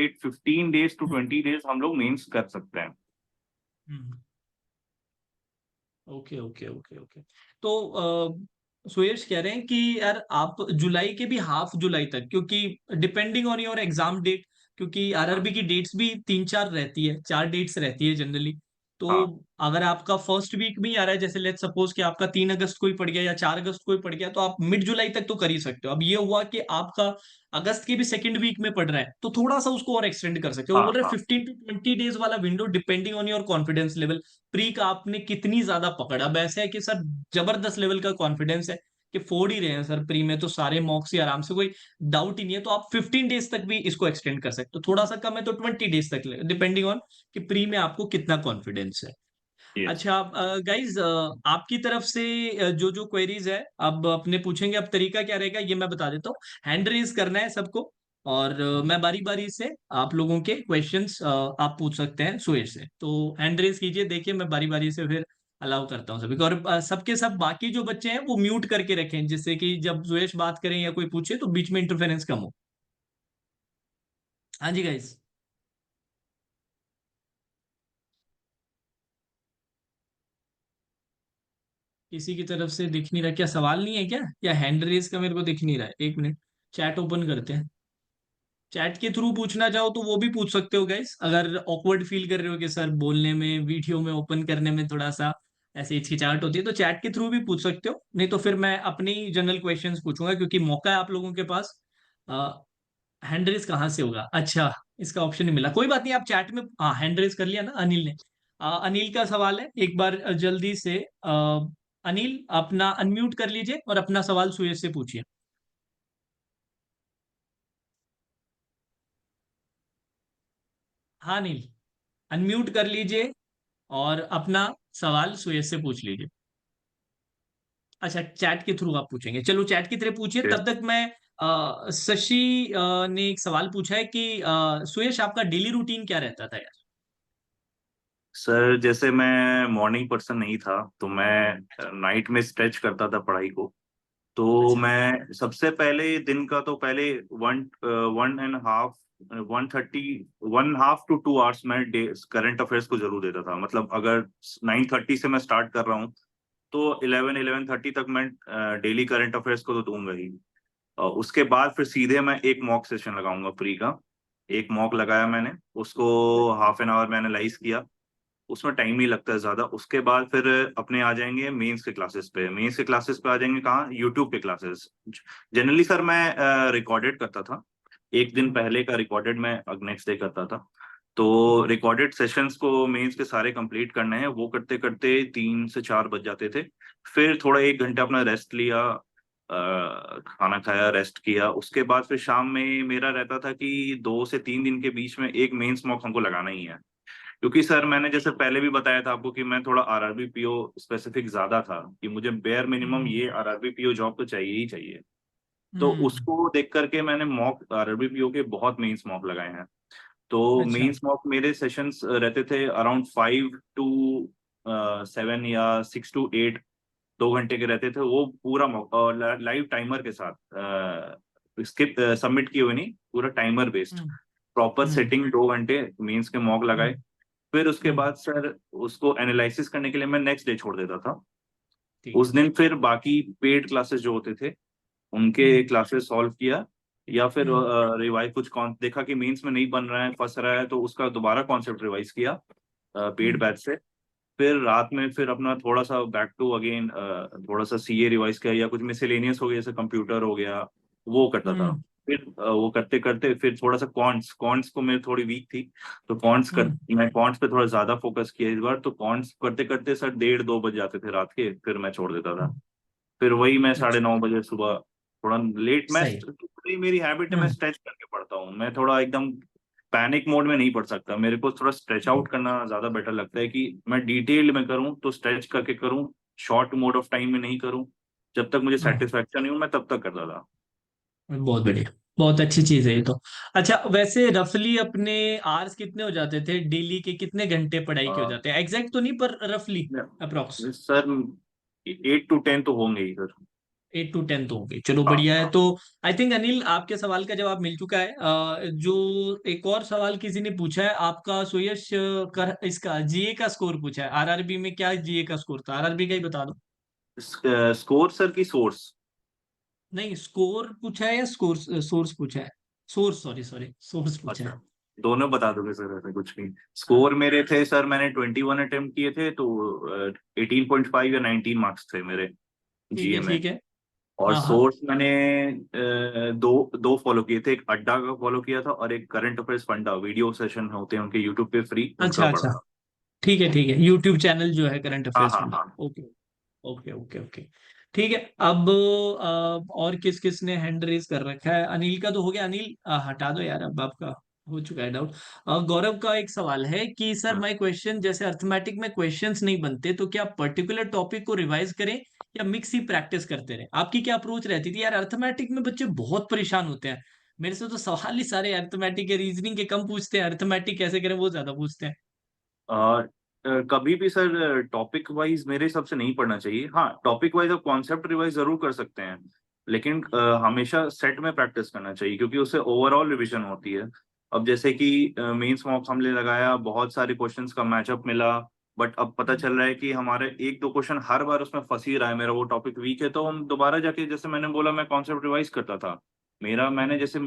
Approximate 15 days to 20 days हम लोग mains कर सकते हैं। Okay okay okay okay. तो सुयश कह रहे हैं कि यार आप जुलाई के भी हाफ जुलाई तक, क्योंकि depending on your exam date, क्योंकि आरआरबी की डेट्स भी 3-4 रहती है, 4 डेट्स रहती है जनरली। तो हाँ अगर आपका फर्स्ट वीक में ही आ रहा है, जैसे लेट्स सपोज कि आपका 3 अगस्त को ही पड़ गया या 4 अगस्त को ही पड़ गया, तो आप मिड जुलाई तक तो कर ही सकते हो। अब ये हुआ कि आपका अगस्त के भी सेकंड वीक में पड़ रहा है, तो थोड़ा सा उसको और एक्सटेंड कर सकते हो। वो हाँ बोल रहे हाँ 15 to 20 डेज वाला window, depending on your confidence level, pre का आपने कितनी ज्यादा पकड़। अब ऐसा है कि सर जबरदस्त लेवल का कॉन्फिडेंस है कि फोड़ ही रहे हैं सर प्री में, तो सारे मॉक्स ही आराम से, कोई डाउट ही नहीं है, तो आप 15 डेज तक भी इसको एक्सटेंड कर सकते हो। थोड़ा सा कम है तो 20 डेज तक, डिपेंडिंग ऑन कि प्री में आपको कितना कॉन्फिडेंस है। यस अच्छा गाइज, आपकी तरफ से जो जो क्वेरीज है अब अपने पूछेंगे। अब तरीका क्या रहेगा ये मैं बता देता हूँ। हैंड रेज करना है सबको, और मैं बारी बारी से आप लोगों के क्वेश्चंस आप पूछ सकते हैं सुयश से। तो हैंड रेज कीजिए, देखिए मैं बारी बारी से फिर अलाउ करता हूँ सभी को। और सबके सब बाकी जो बच्चे हैं वो म्यूट करके रखें, जिससे कि जब सुयश बात करें या कोई पूछे तो बीच में इंटरफेरेंस कम हो। हाँ जी गाइज। किसी की तरफ से दिख नहीं रहा, क्या सवाल नहीं है क्या, या हैंड रेज का मेरे को दिख नहीं रहा है? एक मिनट, चैट ओपन करते हैं। चैट के थ्रू पूछना चाहो तो वो भी पूछ सकते हो गाइस, अगर ऑकवर्ड फील कर रहे हो कि सर बोलने में, वीडियो में ओपन करने में थोड़ा सा ऐसे हिचकिचाहट होती है, तो चैट के थ्रू भी पूछ सकते हो। नहीं तो फिर मैं अपने ही जनरल क्वेश्चंस पूछूंगा, क्योंकि मौका है आप लोगों के पास। हैंड रेज कहाँ से होगा? अच्छा, इसका ऑप्शन नहीं मिला, कोई बात नहीं, आप चैट में, हाँ हैंड रेज कर लिया ना अनिल ने। अनिल का सवाल है, एक बार जल्दी से अनिल अपना अनम्यूट कर लीजिए और अपना सवाल सुयश से पूछिए। हाँ अनिल, अनम्यूट कर लीजिए और अपना सवाल सुयश से पूछ लीजिए। अच्छा, चैट के थ्रू आप पूछेंगे, चलो चैट की तरह पूछिए, यस तब तक मैं शशि ने एक सवाल पूछा है कि सुयश आपका डेली रूटीन क्या रहता था यार? सर, जैसे मैं मॉर्निंग पर्सन नहीं था तो मैं अच्छा नाइट में स्ट्रेच करता था पढ़ाई को। तो अच्छा। मैं सबसे पहले दिन का तो पहले वन 1.5 1:30 1.5 to 2 hours मैं करंट अफेयर्स को जरूर देता था। मतलब अगर 9:30 से मैं स्टार्ट कर रहा हूँ तो 11-11:30 तक मैं डेली करंट अफेयर्स को तो दूंगा ही। उसके बाद फिर सीधे मैं एक मॉक सेशन लगाऊंगा प्री का। एक मॉक लगाया मैंने, उसको हाफ एन आवर मैंने एनालाइज किया। उसमें टाइम नहीं लगता है ज्यादा। उसके बाद फिर अपने आ जाएंगे मेंस के क्लासेस पे। मेंस के क्लासेस पे आ जाएंगे कहाँ? यूट्यूब पे क्लासेस। जनरली सर मैं रिकॉर्डेड करता था। एक दिन पहले का रिकॉर्डेड मैं नेक्स्ट डे करता था। तो रिकॉर्डेड सेशंस को मेंस के सारे कंप्लीट करने हैं, वो करते करते 3 से 4 बज जाते थे। फिर थोड़ा 1 घंटा अपना रेस्ट लिया, खाना खाया, रेस्ट किया। उसके बाद फिर शाम में मेरा रहता था कि 2 से 3 दिन के बीच में एक मेंस मॉक हमको लगाना ही है। क्योंकि सर मैंने जैसे पहले भी बताया था आपको कि मैं थोड़ा आरआरबी पीओ स्पेसिफिक ज्यादा था, कि मुझे बेयर मिनिमम हम्म ये आरआरबी पीओ जॉब तो चाहिए ही चाहिए। तो हम्म। उसको देख करके मैंने मॉक आरआरबी पीओ के बहुत मेंस मॉक लगाए हैं। तो अच्छा। मेंस मॉक मेरे सेशंस रहते थे अराउंड 5 to 7 या 6 to 8, 2 घंटे के रहते थे। वो पूरा मॉक और लाइव टाइमर के साथ, स्किप सबमिट किए हुए नहीं, पूरा टाइमर बेस्ड हम्म प्रॉपर हम्म सेटिंग 2 घंटे मेंस के मॉक लगाए। हम्म फिर उसके हम्म। बाद सर उसको एनालिसिस करने के लिए मैं नेक्स्ट डे छोड़ देता था। ठीक उस है। दिन फिर बाकी पेड क्लासेस जो होते थे उनके हम्म क्लासेस सॉल्व किया, या फिर हम्म रिवाइज कुछ कौन देखा कि मेंस में नहीं बन रहा है, फंस रहा है, तो उसका दोबारा कॉन्सेप्ट रिवाइज किया पेड हम्म बैच से। फिर रात में फिर अपना थोड़ा सा बैक टू अगेन थोड़ा सा सीए रिवाइज किया, या कुछ मिसेलेनियस हो गया जैसे कंप्यूटर हो गया, वो करता था। हम्म फिर वो करते करते फिर थोड़ा सा कॉन्ट्स कॉन्ट्स को मेरी थोड़ी वीक थी, तो हम्म। मैं कॉन्ट्स पे थोड़ा ज्यादा फोकस किया इस बार। तो कॉन्ट्स करते करते सर 1:30-2 बज जाते थे रात के, फिर मैं छोड़ देता था। हम्म। फिर वही मैं साढ़े अच्छा, नौ बजे सुबह थोड़ा लेट मैं सही। मेरी हैबिट है, मैं हम्म स्ट्रेच करके पढ़ता हूँ। मैं थोड़ा एकदम पैनिक मोड में नहीं पढ़ सकता, मेरे को थोड़ा स्ट्रेच आउट करना ज्यादा बेटर लगता है, कि मैं डिटेल्ड में करूँ तो स्ट्रेच करके करूँ, शॉर्ट मोड ऑफ टाइम में नहीं करूँ। जब तक मुझे हम्म। सेटिस्फेक्शन नहीं हो मैं तब तक करता था। बहुत बढ़िया, बहुत अच्छी चीज है ये तो। अच्छा, वैसे रफली अपने आवर्स कितने हो जाते थे डेली के? कितने घंटे पढ़ाई के हो जाते हैं? एग्जैक्ट तो नहीं, पर रफली अप्रोक्स। सर 8 to 10 तो होंगे ही सर। 8 to 10 तो होंगे, चलो हाँ बढ़िया है। हाँ। तो आई थिंक अनिल आपके सवाल का जवाब मिल चुका है। जो एक और सवाल किसी ने पूछा है आपका, सुयश कर इसका जीए का स्कोर पूछा है, आरआरबी में क्या जीए का स्कोर था, आरआरबी का ही बता दो। स्कोर सर की सोर्स? नहीं, स्कोर पूछा है या स्कोर, सोर्स पूछा है, सोर्स, सॉरी सॉरी, सोर्स पूछा अच्छा, है। दोनों बता दोगे सर, ऐसा कुछ नहीं। हाँ स्कोर मेरे थे सर, मैंने 21 अटेम्प्ट किए थे, तो 18.5 या 19 मार्क्स थे मेरे ठीक जीए है में। ठीक है। और हाँ हाँ। सोर्स मैंने दो दो फॉलो किए थे, एक अड्डा का फॉलो किया था और एक current affairs funda, video session होते हैं उनके यूट्यूब पे फ्री, उनका अच्छा पढ़ा अच्छा, था। ठीक है, यूट्यूब चैनल जो है करंट हाँ अफेयर्स हाँ फंडा। हाँ। Okay okay okay okay. ठीक है। अब और किस किस ने हैंड रेज कर रखा है, अनिल का तो हो गया, अनिल हटा दो यार, अब आपका हो चुका है डाउट। गौरव का एक सवाल है कि सर हम्म। माय क्वेश्चन, जैसे अर्थमेटिक में क्वेश्चंस नहीं बनते तो क्या पर्टिकुलर टॉपिक को रिवाइज करें या मिक्स ही प्रैक्टिस करते रहे, आपकी क्या अप्रोच रहती थी यार? अर्थमेटिक में बच्चे बहुत परेशान होते हैं, मेरे से तो सवाल ही सारे अर्थमेटिक के, रीजनिंग के कम पूछते हैं, अर्थमेटिक कैसे करें वो ज्यादा पूछते हैं। और कभी भी सर टॉपिक वाइज मेरे हिसाब से नहीं पढ़ना चाहिए। हाँ, टॉपिक वाइज आप कॉन्सेप्ट रिवाइज जरूर कर सकते हैं, लेकिन हमेशा सेट में प्रैक्टिस करना चाहिए, क्योंकि उससे ओवरऑल रिवीजन होती है। अब जैसे कि मेंस मॉक्स हमने लगाया, बहुत सारे क्वेश्चंस का मैचअप मिला, बट अब पता चल रहा है कि हमारे एक दो क्वेश्चन हर बार उसमें फंस ही रहा है, मेरा वो टॉपिक वीक है, तो हम दोबारा जाके, जैसे मैंने बोला, मैं कॉन्सेप्ट रिवाइज करता था। मेरा मैंने जैसे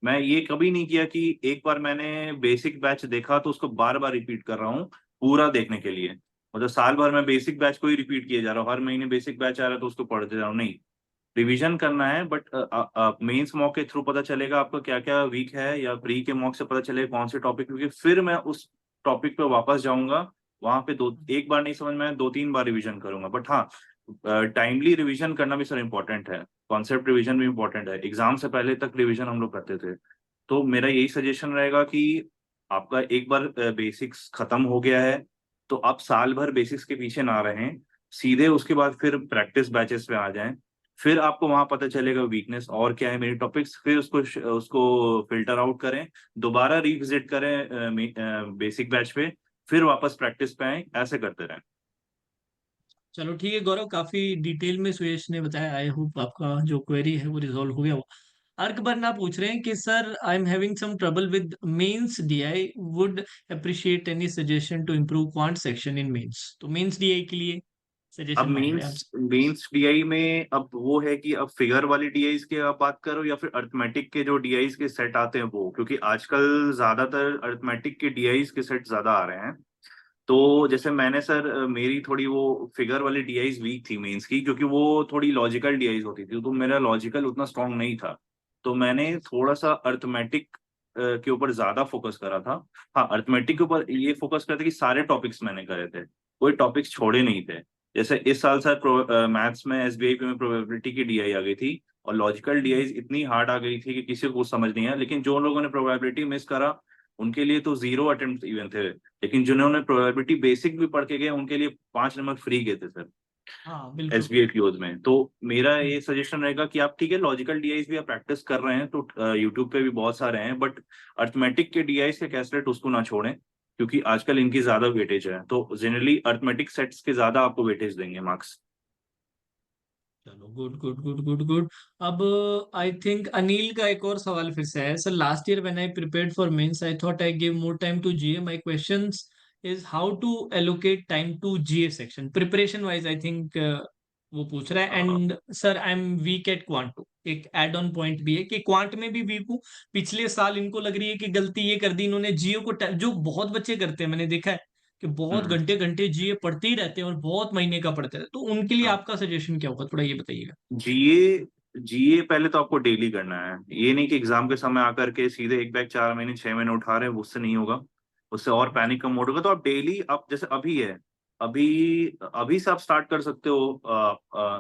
मैं ये कभी नहीं किया कि एक बार मैंने बेसिक बैच देखा तो उसको बार बार रिपीट कर रहा हूँ पूरा देखने के लिए। मतलब साल भर मैं बेसिक बैच को ही रिपीट किए जा रहा हूँ, हर महीने बेसिक बैच आ रहा है तो उसको पढ़ते जा रहा हूँ, नहीं। रिवीजन करना है, बट मेंस मॉक के थ्रू पता चलेगा आपका क्या क्या वीक है, या प्री के मॉक से पता चलेगा कौन से टॉपिक, क्योंकि फिर मैं उस टॉपिक पे वापस जाऊंगा, वहां पे दो एक बार नहीं समझ में आया, 2-3 बार रिवीजन करूंगा। बट हाँ, टाइमली रिवीजन करना भी सर इम्पोर्टेंट है, कॉन्सेप्ट रिवीजन भी इम्पोर्टेंट है, एग्जाम से पहले तक रिवीजन हम लोग करते थे। तो मेरा यही सजेशन रहेगा कि आपका एक बार बेसिक्स खत्म हो गया है, तो आप साल भर बेसिक्स के पीछे ना रहें, सीधे उसके बाद फिर प्रैक्टिस बैचेस पे आ जाएं। फिर आपको वहां पता चलेगा वीकनेस और क्या है मेरी टॉपिक्स, फिर उसको उसको फिल्टर आउट करें, दोबारा रिविजिट करें बेसिक बैच पे, फिर वापस प्रैक्टिस पे आए, ऐसे करते रहें। चलो ठीक है गौरव, काफी डिटेल में सुयश ने बताया, आई होप आपका जो क्वेरी है वो रिजॉल्व हो गया हो। अर्कबरना पूछ रहे हैं कि sir I am having some trouble with mains DI, would appreciate any suggestion to improve quant section in mains. तो मेंस डीआई के लिए अब सजेशन मांग रहे मेंस हैं आपसे। मेंस डीआई में अब वो है कि अब फिगर वाली डीआईज की आप बात करो या फिर अर्थमेटिक के जो डीआईज के सेट आते हैं वो, क्योंकि आजकल ज्यादातर अर्थमेटिक के डीआईज के सेट ज्यादा आ रहे हैं। तो जैसे मैंने सर मेरी थोड़ी वो फिगर वाली डीआईज वीक थी मेंस की, क्योंकि वो थोड़ी लॉजिकल डीआईज होती थी, तो मेरा लॉजिकल उतना स्ट्रांग नहीं था। तो मैंने थोड़ा सा अर्थमेटिक के ऊपर ज्यादा फोकस करा था। हाँ, अर्थमेटिक के ऊपर ये फोकस करते कि सारे टॉपिक्स मैंने करे थे, कोई टॉपिक्स छोड़े नहीं थे। जैसे इस साल सर मैथ्स में एसबीआई में प्रोबेबिलिटी की डीआई आ गई थी, और लॉजिकल डीआई इतनी हार्ड आ गई थी कि किसी को कुछ समझ नहीं आया, लेकिन जो लोगों ने प्रोबेबिलिटी मिस करा उनके लिए तो 0 अटेम्प्ट इवन थे, लेकिन जिन्होंने प्रोबेबिलिटी बेसिक भी पढ़ के गए उनके लिए 5 नंबर फ्री गए थे सर हाँ बिल्कुल। एसबीआई क्यूज में। तो मेरा हम्म, ये सजेशन रहेगा कि आप ठीक है, लॉजिकल डीआईस भी आप प्रैक्टिस कर रहे हैं तो यूट्यूब पे भी बहुत सारे हैं, बट अर्थमेटिक के डीआईस के कैसलेट उसको ना छोड़ें, क्योंकि आजकल इनकी ज्यादा वेटेज है, तो जनरली अर्थमेटिक सेट्स के ज्यादा आपको वेटेज देंगे मार्क्स। चलो good good good good good. अब आई थिंक अनिल का एक और सवाल फिर से है, sir last year when I prepared for mains I thought I give more time to GA, my questions is how to allocate time to GA section preparation wise, I think वो पूछ रहा है। And sir I am weak at quant, एक add on point भी है कि quant में भी वीक हूँ। पिछले साल इनको लग रही है कि गलती ये कर दी इन्होंने, जियो को जो बहुत बच्चे करते हैं मैंने देखा है कि बहुत हम्म घंटे घंटे जीए पढ़ते ही रहते हैं और बहुत महीने का पढ़ते रहते हैं, तो उनके लिए हम्म। आपका सजेशन क्या होगा, थोड़ा ये बताइएगा। जीए जीए पहले तो आपको डेली करना है, ये नहीं कि एग्जाम के समय आकर के सीधे एक बैग 4 महीने 6 महीने उठा रहे हैं, उससे नहीं होगा, उससे और पैनिक का मोड होगा। तो आप डेली, आप जैसे अभी है, अभी अभी से आप स्टार्ट कर सकते हो,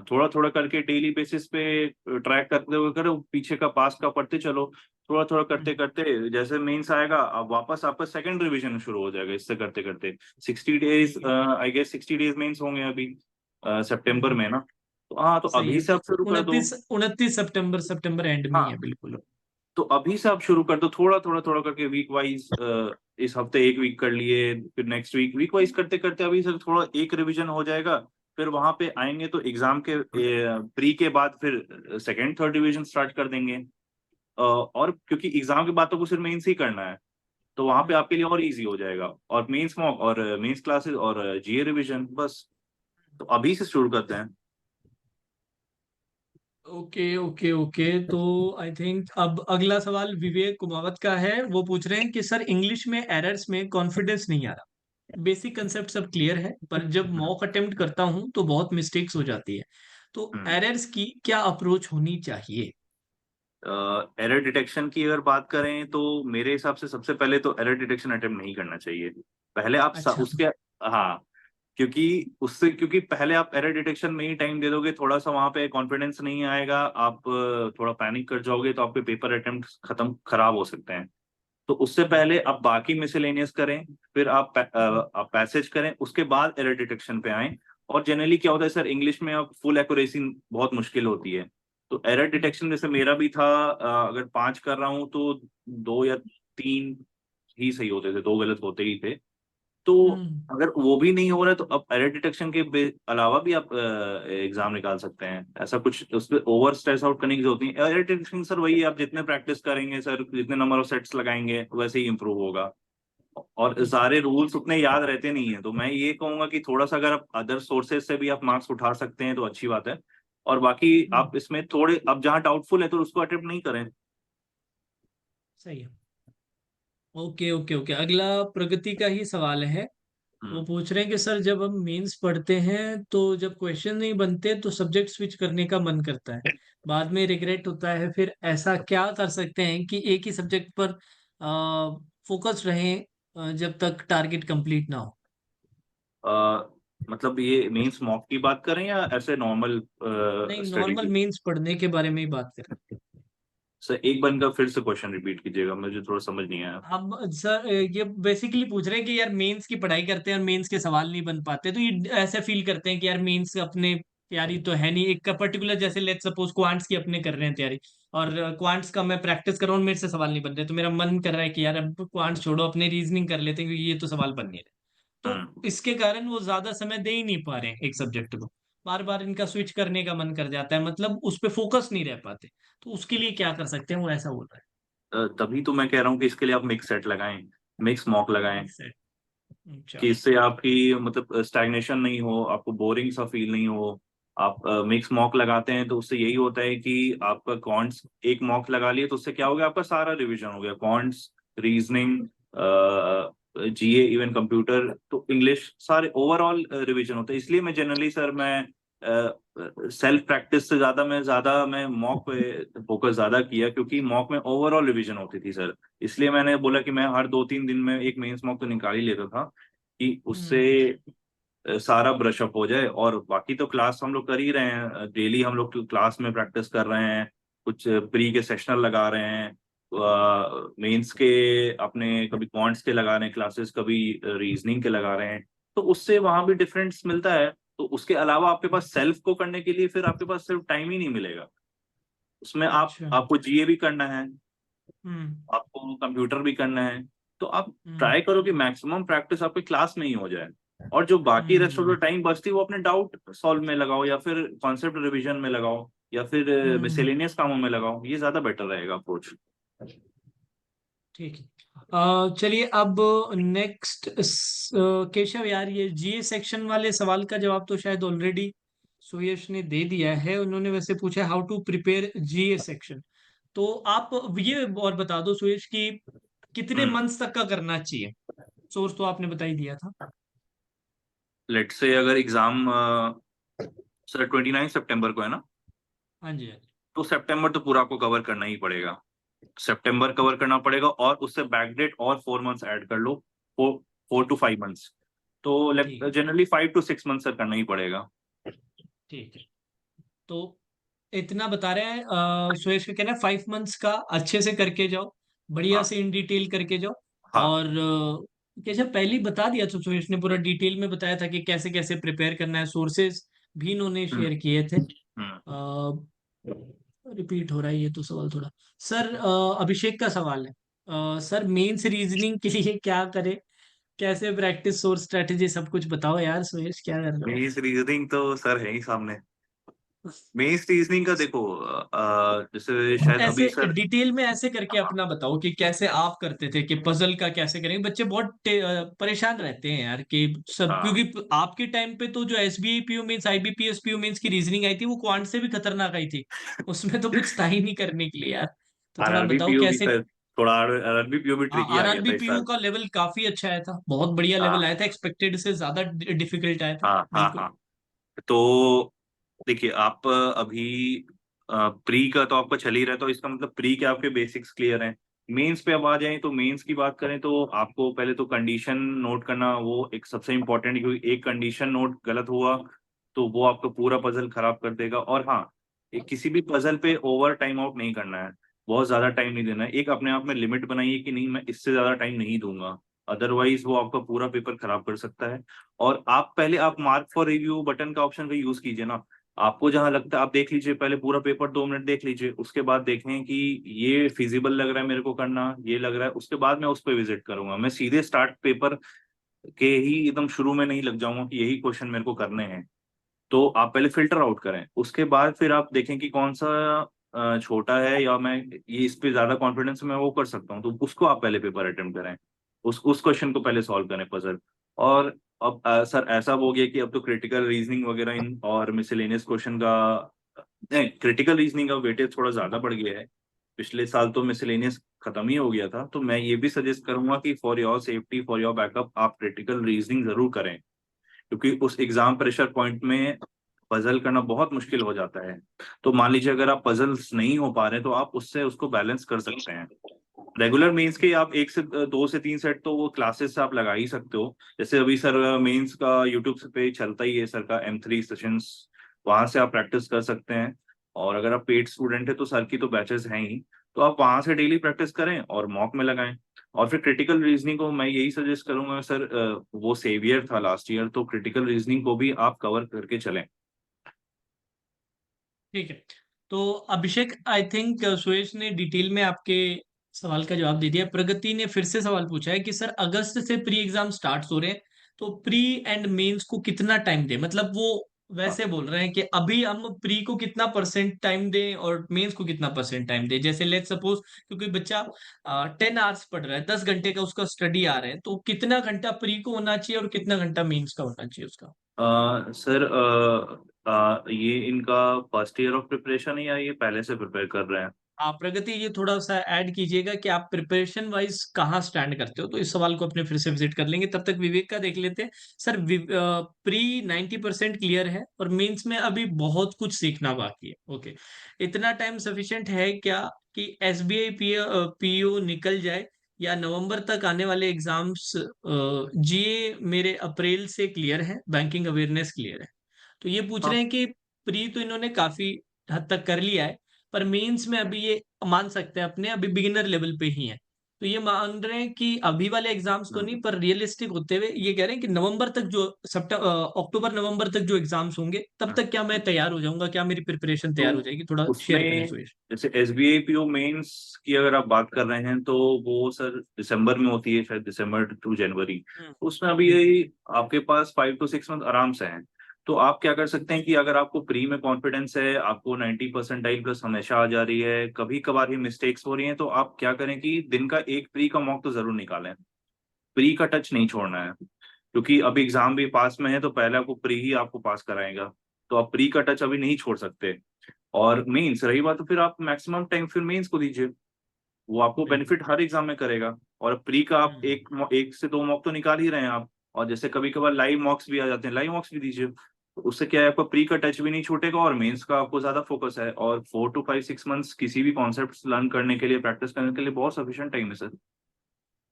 थोड़ा थोड़ा करके डेली बेसिस पे ट्रैक करते हुए करो, पीछे का पास्ट का पढ़ते चलो, थोड़ा थोड़ा करते करते जैसे मेंस आएगा अब वापस आपका सेकंड रिवीजन शुरू हो जाएगा, इससे करते करते 60 days, I guess 60 days mains होंगे अभी सितंबर में ना। तो हाँ, तो सही अभी है। से आप शुरू कर दो। 29 सितंबर, सितंबर एंड में ही हाँ, है बिल्कुल। तो अभी से आप शुरू कर दो, थोड़ा थोड़ा थोड़ा करके वीक वाइज, इस हफ्ते एक वीक कर लिए, फिर नेक्स्ट वीक वीक वाइज करते करते अभी से थोड़ा एक रिवीजन हो जाएगा, फिर वहां पे आएंगे तो एग्जाम के प्री के बाद फिर सेकंड थर्ड डिवीजन स्टार्ट कर देंगे। और क्योंकि एग्जाम के बाद तो सिर्फ मेंस ही करना है, तो वहां पे हम्म। आपके लिए और इजी हो जाएगा, और मेंस मॉक और मेंस क्लासेस और जीए रिवीजन बस। तो अभी से शुरू करते हैं। ओके ओके ओके, तो आई थिंक अब अगला सवाल विवेक कुमावत का है। वो पूछ रहे हैं कि सर इंग्लिश में एरर्स में कॉन्फिडेंस नहीं आ रहा। बेसिक कंसेप्ट सब क्लियर है, पर जब हम्म। मॉक अटेम्प्ट करता हूं तो बहुत मिस्टेक्स हो जाती है। तो हम्म। एरर्स की क्या अप्रोच होनी चाहिए? एरर डिटेक्शन की अगर बात करें तो मेरे हिसाब से सबसे पहले तो एरर डिटेक्शन अटेम्प्ट नहीं करना चाहिए। पहले आप अच्छा। उसके, हाँ, क्योंकि क्योंकि पहले आप एरर डिटेक्शन में ही टाइम दे दोगे, थोड़ा सा वहां पे कॉन्फिडेंस नहीं आएगा, आप थोड़ा पैनिक कर जाओगे, तो आपके पेपर अटेम्प्ट खत्म खराब हो सकते हैं। तो उससे पहले आप बाकी मिसलेनियस करें, फिर आप पैसेज करें, उसके बाद एरर डिटेक्शन पे आएं। और जनरली क्या होता है सर, इंग्लिश में अब फुल एक्यूरेसी बहुत मुश्किल होती है। तो एरर डिटेक्शन जैसे मेरा भी था, अगर 5 कर रहा हूँ तो 2 या 3 ही सही होते थे, 2 गलत होते ही थे। तो हम्म। अगर वो भी नहीं हो रहा है तो अब एरर डिटेक्शन के अलावा भी आप एग्जाम निकाल सकते हैं। ऐसा कुछ उस पर ओवर स्ट्रेस आउट करने की जरूरत नहीं है। एरर डिटेक्शन सर वही है, आप जितने प्रैक्टिस करेंगे सर, जितने नंबर ऑफ सेट्स लगाएंगे वैसे ही इंप्रूव होगा। और ठीक है। सारे रूल्स उतने याद रहते नहीं है, तो मैं ये कहूंगा कि थोड़ा सा अगर आप अदर सोर्सेज से भी आप मार्क्स उठा सकते हैं तो अच्छी बात है। और बाकी हम्म। आप इसमें थोड़े, अब जहाँ डाउटफुल है तो उसको अटेम्प्ट नहीं करें। सही है। ओके ओके ओके, अगला प्रगति का ही सवाल है। वो हम्म। पूछ रहे हैं कि सर जब हम मेंस पढ़ते हैं तो जब क्वेश्चन नहीं बनते तो सब्जेक्ट स्विच करने का मन करता है, बाद में रिग्रेट होता है। फिर ऐसा क्या कर सकते हैं कि एक ही सब्जेक्ट पर फोकस रहे जब तक टारगेट कंप्लीट ना हो? अ, मतलब ये मेंस मॉक की बात करें या ऐसे नॉर्मल नहीं, स्टडी नॉर्मल की? मेंस पढ़ने के बारे में ही बात करें। सर एक बार इनका फिर से क्वेश्चन रिपीट कीजिएगा, मुझे थोड़ा समझ नहीं आया। हम सर ये बेसिकली पूछ रहे हैं कि यार मेंस की पढ़ाई करते हैं और मेंस के सवाल नहीं बन पाते, तो ये ऐसे फील करते हैं कि यार मेंस अपने तैयारी तो है नहीं। एक पर्टिकुलर जैसे लेट सपोज क्वांट्स की अपने कर रहे हैं तैयारी, और क्वांट्स का मैं प्रैक्टिस कर रहा हूँ, मेरे से सवाल नहीं बन रहे, तो मेरा मन कर रहा है कि यार अब क्वांट्स छोड़ो, अपने रीजनिंग कर लेते हैं क्योंकि ये तो सवाल बन नहीं रहे। तो हम्म। इसके कारण वो ज्यादा समय दे ही नहीं पा रहे हैं एक सब्जेक्ट को। बार बार इनका स्विच करने का मन कर जाता है, मतलब उस पर फोकस नहीं रह पाते। तो उसके लिए क्या कर सकते हैं, वो ऐसा बोल रहा तभी तो मैं कह रहा हूँ कि इसके लिए आप मिक्स सेट लगाएं, मिक्स मॉक लगाएं, है। अच्छा। कि इससे आपकी मतलब स्टैग्नेशन नहीं हो, आपको बोरिंग सा फील नहीं हो। आप मिक्स मॉक लगाते हैं तो उससे यही होता है कि आपका कॉन्ट्स एक मॉक लगा लिए तो उससे क्या हो गया, आपका सारा रिवीजन हो गया, कॉन्ट्स, रीजनिंग, जीए, इवन कंप्यूटर तो इंग्लिश, सारे ओवरऑल रिवीजन होता है। इसलिए मैं जनरली सर मैं सेल्फ प्रैक्टिस से ज्यादा मैं मॉक पे फोकस ज्यादा किया, क्योंकि मॉक में ओवरऑल रिवीजन होती थी सर। इसलिए मैंने बोला कि मैं हर 2-3 दिन में एक मेंस मॉक तो निकाल ही लेता था, कि उससे हम्म। सारा ब्रश अप हो जाए। और बाकी तो क्लास हम लोग कर ही रहे हैं, डेली हम लोग क्लास में प्रैक्टिस कर रहे हैं, कुछ प्री के सेशनल लगा रहे हैं, मेंस के अपने कभी क्वांट्स के लगा रहे हैं क्लासेस, कभी रीजनिंग के लगा रहे हैं। तो उससे वहां भी डिफरेंस मिलता है। तो उसके अलावा आपके पास सेल्फ को करने के लिए फिर आपके पास सिर्फ टाइम ही नहीं मिलेगा। उसमें अच्छा। आपको जीए भी करना है, हम्म। आपको कंप्यूटर भी करना है। तो आप हम्म। ट्राई करो कि मैक्सिमम प्रैक्टिस आपके क्लास में ही हो जाए, और जो बाकी rest of hmm. The time बचती है वो अपने डाउट सॉल्व में लगाओ, या फिर कॉन्सेप्ट रिवीजन में लगाओ, या फिर हम्म। मिसेलेनियस कामों में लगाओ। ये ज्यादा बेटर रहेगा अप्रोच। ठीक है। चलिए अब नेक्स्ट, केशव यार, ये जीए सेक्शन वाले सवाल का जवाब तो शायद ऑलरेडी सुयश ने दे दिया है। उन्होंने वैसे पूछा how to prepare GA section. तो आप ये और बता दो सुयश कि कितने हम्म। मंथ्स तक का करना चाहिए। सोर्स तो आपने बता ही दिया था। लेट से अगर एग्जाम सर 29 सितंबर को है ना, हाँ जी, हाँ जी। तो सितंबर तो पूरा आपको कवर करना ही पड़ेगा। सितंबर कवर करना पड़ेगा, और उससे बैकडेट और 4 मंथ्स ऐड कर लो, 4 to 5 मंथ्स। तो ठीक है। जनरली 5 to 6 मंथ्स सर करना ही पड़ेगा। ठीक है। तो इतना बता रहे हैं, सुरेश का कहना है 5 मंथ्स का अच्छे से करके जाओ, बढ़िया हाँ। से इन डिटेल करके जाओ। हाँ। और कैसे पहले ही बता दिया था सुरेश ने, पूरा डिटेल में बताया था कि कैसे कैसे प्रिपेयर करना है, सोर्सेज भी इन्होंने हम्म। शेयर किए थे। हम्म। रिपीट हो रहा है ये तो सवाल थोड़ा। सर अभिषेक का सवाल है, सर मेंस रीजनिंग के लिए क्या करें? कैसे प्रैक्टिस, सोर्स, स्ट्रेटेजी सब कुछ बताओ यार सुरेश, क्या कर रहे हो? मेंस रीजनिंग तो सर है ही सामने। मेंस रीजनिंग का देखो, जैसे शायद ऐसे अभी सर। डिटेल में ऐसे करके हाँ अपना बताओ कि कैसे आप करते थे, कि पजल का कैसे करेंगे। बच्चे बहुत परेशान रहते हैं यार कि सब, हाँ। क्योंकि आपके टाइम पे तो जो SBI PO means IBPS PO means की रीजनिंग आई थी वो क्वांट से भी खतरनाक आई थी। उसमें तो कुछ था ही नहीं करने के लिए यार। तो थोड़ा आरआरबी बताओ पीओ भी कैसे। सर, थोड़ा आरआरबी पीओ भी ट्रिकी आ गया आरआरबी था इस पीओ साल। का लेवल काफी अच्छा आया था, बहुत बढ़िया लेवल हाँ आया था, एक्सपेक्टेड से ज्यादा डिफिकल्ट आया था। हाँ हाँ बिल्कुल। हाँ। तो देखिए आप अभी प्री का तो आपका चल ही रहा है, तो इसका मतलब प्री के आपके बेसिक्स क्लियर हैं। मेंस पे अब आ जाएं तो मेंस की बात करें तो आपको पहले तो कंडीशन नोट करना वो एक सबसे इम्पोर्टेंट है, क्योंकि एक कंडीशन नोट गलत हुआ तो वो आपका पूरा पजल खराब कर देगा। और हाँ, एक किसी भी पजल पे ओवर टाइम आउट नहीं करना है, बहुत ज्यादा टाइम नहीं देना है। एक अपने आप में लिमिट बनाइए कि नहीं, मैं इससे ज्यादा टाइम नहीं दूंगा, अदरवाइज वो आपका पूरा पेपर खराब कर सकता है। और आप पहले आप मार्क फॉर रिव्यू बटन का ऑप्शन का यूज कीजिए ना। आपको जहां लगता है आप देख लीजिए, पहले पूरा पेपर 2 मिनट देख लीजिए, उसके बाद देखें कि ये फिजिबल लग रहा है मेरे को करना, ये लग रहा है, उसके बाद मैं उस पर विजिट करूंगा। मैं सीधे स्टार्ट पेपर के ही एकदम शुरू में नहीं लग जाऊंगा कि यही क्वेश्चन मेरे को करने हैं। तो आप पहले फिल्टर आउट करें, उसके बाद फिर आप देखें कि कौन सा छोटा है, या मैं ये इस पे ज्यादा कॉन्फिडेंस में वो कर सकता हूँ, तो उसको आप पहले पेपर अटेम्प्ट करें, उस क्वेश्चन को पहले सॉल्व करें पजल। और अब सर ऐसा हो गया कि अब तो क्रिटिकल रीजनिंग वगैरह इन और मिसलेनियस क्वेश्चन का, नहीं, क्रिटिकल रीजनिंग का वेटेज थोड़ा ज्यादा बढ़ गया है। पिछले साल तो मिसलेनियस खत्म ही हो गया था, तो मैं ये भी सजेस्ट करूंगा कि for your safety, for your backup, आप क्रिटिकल रीजनिंग जरूर करें, क्योंकि उस एग्जाम प्रेशर पॉइंट में पजल करना बहुत मुश्किल हो जाता है। तो मान लीजिए अगर आप पजल्स नहीं हो पा रहे तो आप उससे उसको बैलेंस कर सकते हैं। रेगुलर मेंस के आप 1 से 2 से 3 सेट तो वो क्लासेस से आप लगा ही सकते हो। जैसे अभी सर मेंस का यूट्यूब पे चलता ही है सर का M3 सेशंस, वहां से आप प्रैक्टिस कर सकते हैं। और अगर आप पेड स्टूडेंट है तो सर की तो बैचेस हैं ही, तो आप वहां से डेली प्रैक्टिस करें और मॉक में लगाएं। और फिर क्रिटिकल रीजनिंग को मैं यही सजेस्ट करूंगा सर, वो सेवियर था लास्ट ईयर, तो क्रिटिकल रीजनिंग को भी आप कवर करके चलें। ठीक है। तो अभिषेक, आई थिंक सुरेश ने डिटेल में आपके सवाल का जवाब दे दिया। प्रगति ने फिर से सवाल पूछा है कि सर अगस्त से प्री एग्जाम स्टार्ट हो रहे हैं, तो प्री एंड मेंस को कितना टाइम दें। मतलब वो हाँ वैसे बोल रहे हैं कि अभी हम प्री को कितना परसेंट टाइम दें और मेंस को कितना परसेंट टाइम दें। जैसे लेट सपोज, क्योंकि बच्चा 10 आवर्स पढ़ रहा है, 10 घंटे का उसका स्टडी आ रहा है, तो कितना घंटा प्री को होना चाहिए और कितना घंटा मेंस का होना चाहिए उसका। सर ये इनका फर्स्ट ईयर ऑफ प्रिपरेशन है या ये पहले से प्रिपेयर कर रहे हैं? आप प्रगति ये थोड़ा सा ऐड कीजिएगा कि आप प्रिपरेशन वाइज कहाँ स्टैंड करते हो, तो इस सवाल को अपने फिर से विजिट कर लेंगे। तब तक विवेक का देख लेते हैं। सर प्री 90% क्लियर है और मेंस में अभी बहुत कुछ सीखना बाकी है। ओके, इतना टाइम सफिशिएंट है क्या कि एसबीआई पीओ निकल जाए, या नवंबर तक आने वाले एग्जाम्स जीए मेरे अप्रैल से क्लियर है, बैंकिंग अवेयरनेस क्लियर है। तो ये पूछ रहे हाँ हैं कि प्री तो इन्होंने काफी हद तक कर लिया है, पर मेंस में अभी ये मान सकते हैं अपने अभी बिगिनर लेवल पे ही है। तो ये मान रहे हैं कि अभी वाले एग्जाम्स तो नहीं, हम्म, पर रियलिस्टिक होते हुए ये कह रहे हैं कि नवंबर तक जो अक्टूबर नवंबर तक जो एग्जाम्स होंगे तब हम्म। तक क्या मैं तैयार हो जाऊंगा, क्या मेरी प्रिपरेशन तो तैयार हो जाएगी। थोड़ा शेयर करें उसमें सुयश। जैसे SBI PO मेंस की अगर आप बात कर रहे हैं तो वो सर दिसंबर में होती है, शायद दिसंबर टू जनवरी। हम्म। उसमें अभी बिल्कुल। यही आपके पास 5 to 6 मंथ आराम से हैं। तो आप क्या कर सकते हैं कि अगर आपको प्री में कॉन्फिडेंस है, आपको 90 परसेंटाइल प्लस हमेशा आ जा रही है, कभी कभार ही मिस्टेक्स हो रही हैं, तो आप क्या करें कि दिन का एक प्री का मॉक तो जरूर निकालें। प्री का टच नहीं छोड़ना है, क्योंकि अभी एग्जाम भी पास में है तो पहले आपको प्री ही आपको पास कराएगा। तो आप प्री का टच अभी नहीं छोड़ सकते। और मेंस रही बात, तो फिर आप मैक्सिमम टाइम फिर मेंस को दीजिए, वो आपको बिल्कुल। बेनिफिट हर एग्जाम में करेगा। और प्री का आप हम्म। 1 से 2 मॉक तो निकाल ही रहे हैं आप, और जैसे कभी कभार लाइव मॉक्स भी आ जाते हैं, लाइव मॉक्स भी दीजिए। तो उससे क्या है, आपका प्री का टच भी नहीं छूटेगा और मेंस का आपको ज्यादा फोकस है। और 4 to 5 6 मंथ्स किसी भी कॉन्सेप्ट लर्न करने के लिए, प्रैक्टिस करने के लिए बहुत सफिशिएंट टाइम है सर।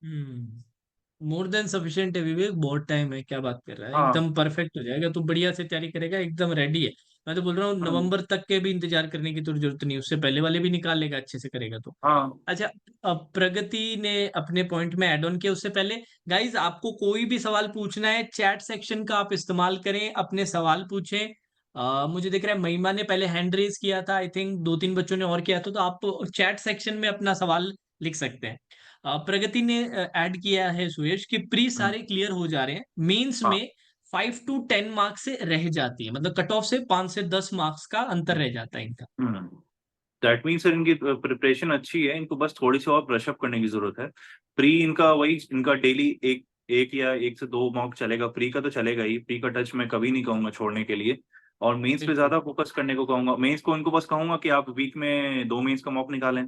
हम्म। मोर देन सफिशिएंट है विवेक, बहुत टाइम है, क्या बात कर रहा है, हाँ एकदम परफेक्ट हो जाएगा। तू बढ़िया से तैयारी करेगा, एकदम रेडी है। मैं तो बोल रहा हूँ हाँ नवंबर तक के भी इंतजार करने की तो जरूरत नहीं, उससे पहले वाले भी निकाल लेगा अच्छे से करेगा तो। हाँ अच्छा, अब प्रगति ने अपने पॉइंट में ऐड ऑन किया, उससे पहले गाइज आपको कोई भी सवाल पूछना है चैट सेक्शन का आप इस्तेमाल करें, अपने सवाल पूछें। मुझे दिख रहा है महिमा ने पहले हैंड रेज किया था, आई थिंक 2-3 बच्चों ने और किया था, तो आप चैट सेक्शन में अपना सवाल लिख सकते हैं। प्रगति ने ऐड किया है सुयश कि प्री हम्म। सारे क्लियर हो जा रहे हैं, मेंस हाँ। में 5 to 10 मार्क्स से रह जाती है, मतलब कट ऑफ से 5 से 10 मार्क्स का अंतर रह जाता है इनका। हम्म। दैट मीन्स सर इनकी प्रिपरेशन अच्छी है, इनको बस थोड़ी सी और ब्रशअप करने की जरूरत है। प्री इनका वही, इनका डेली एक एक या एक से दो मॉक चलेगा, प्री का तो चलेगा ही, प्री का टच मैं कभी नहीं कहूंगा छोड़ने के लिए। और मेंस पे बिल्कुल ज्यादा फोकस करने को कहूंगा, मेंस को इनको बस कहूंगा कि आप वीक में दो मेंस का मॉक निकालें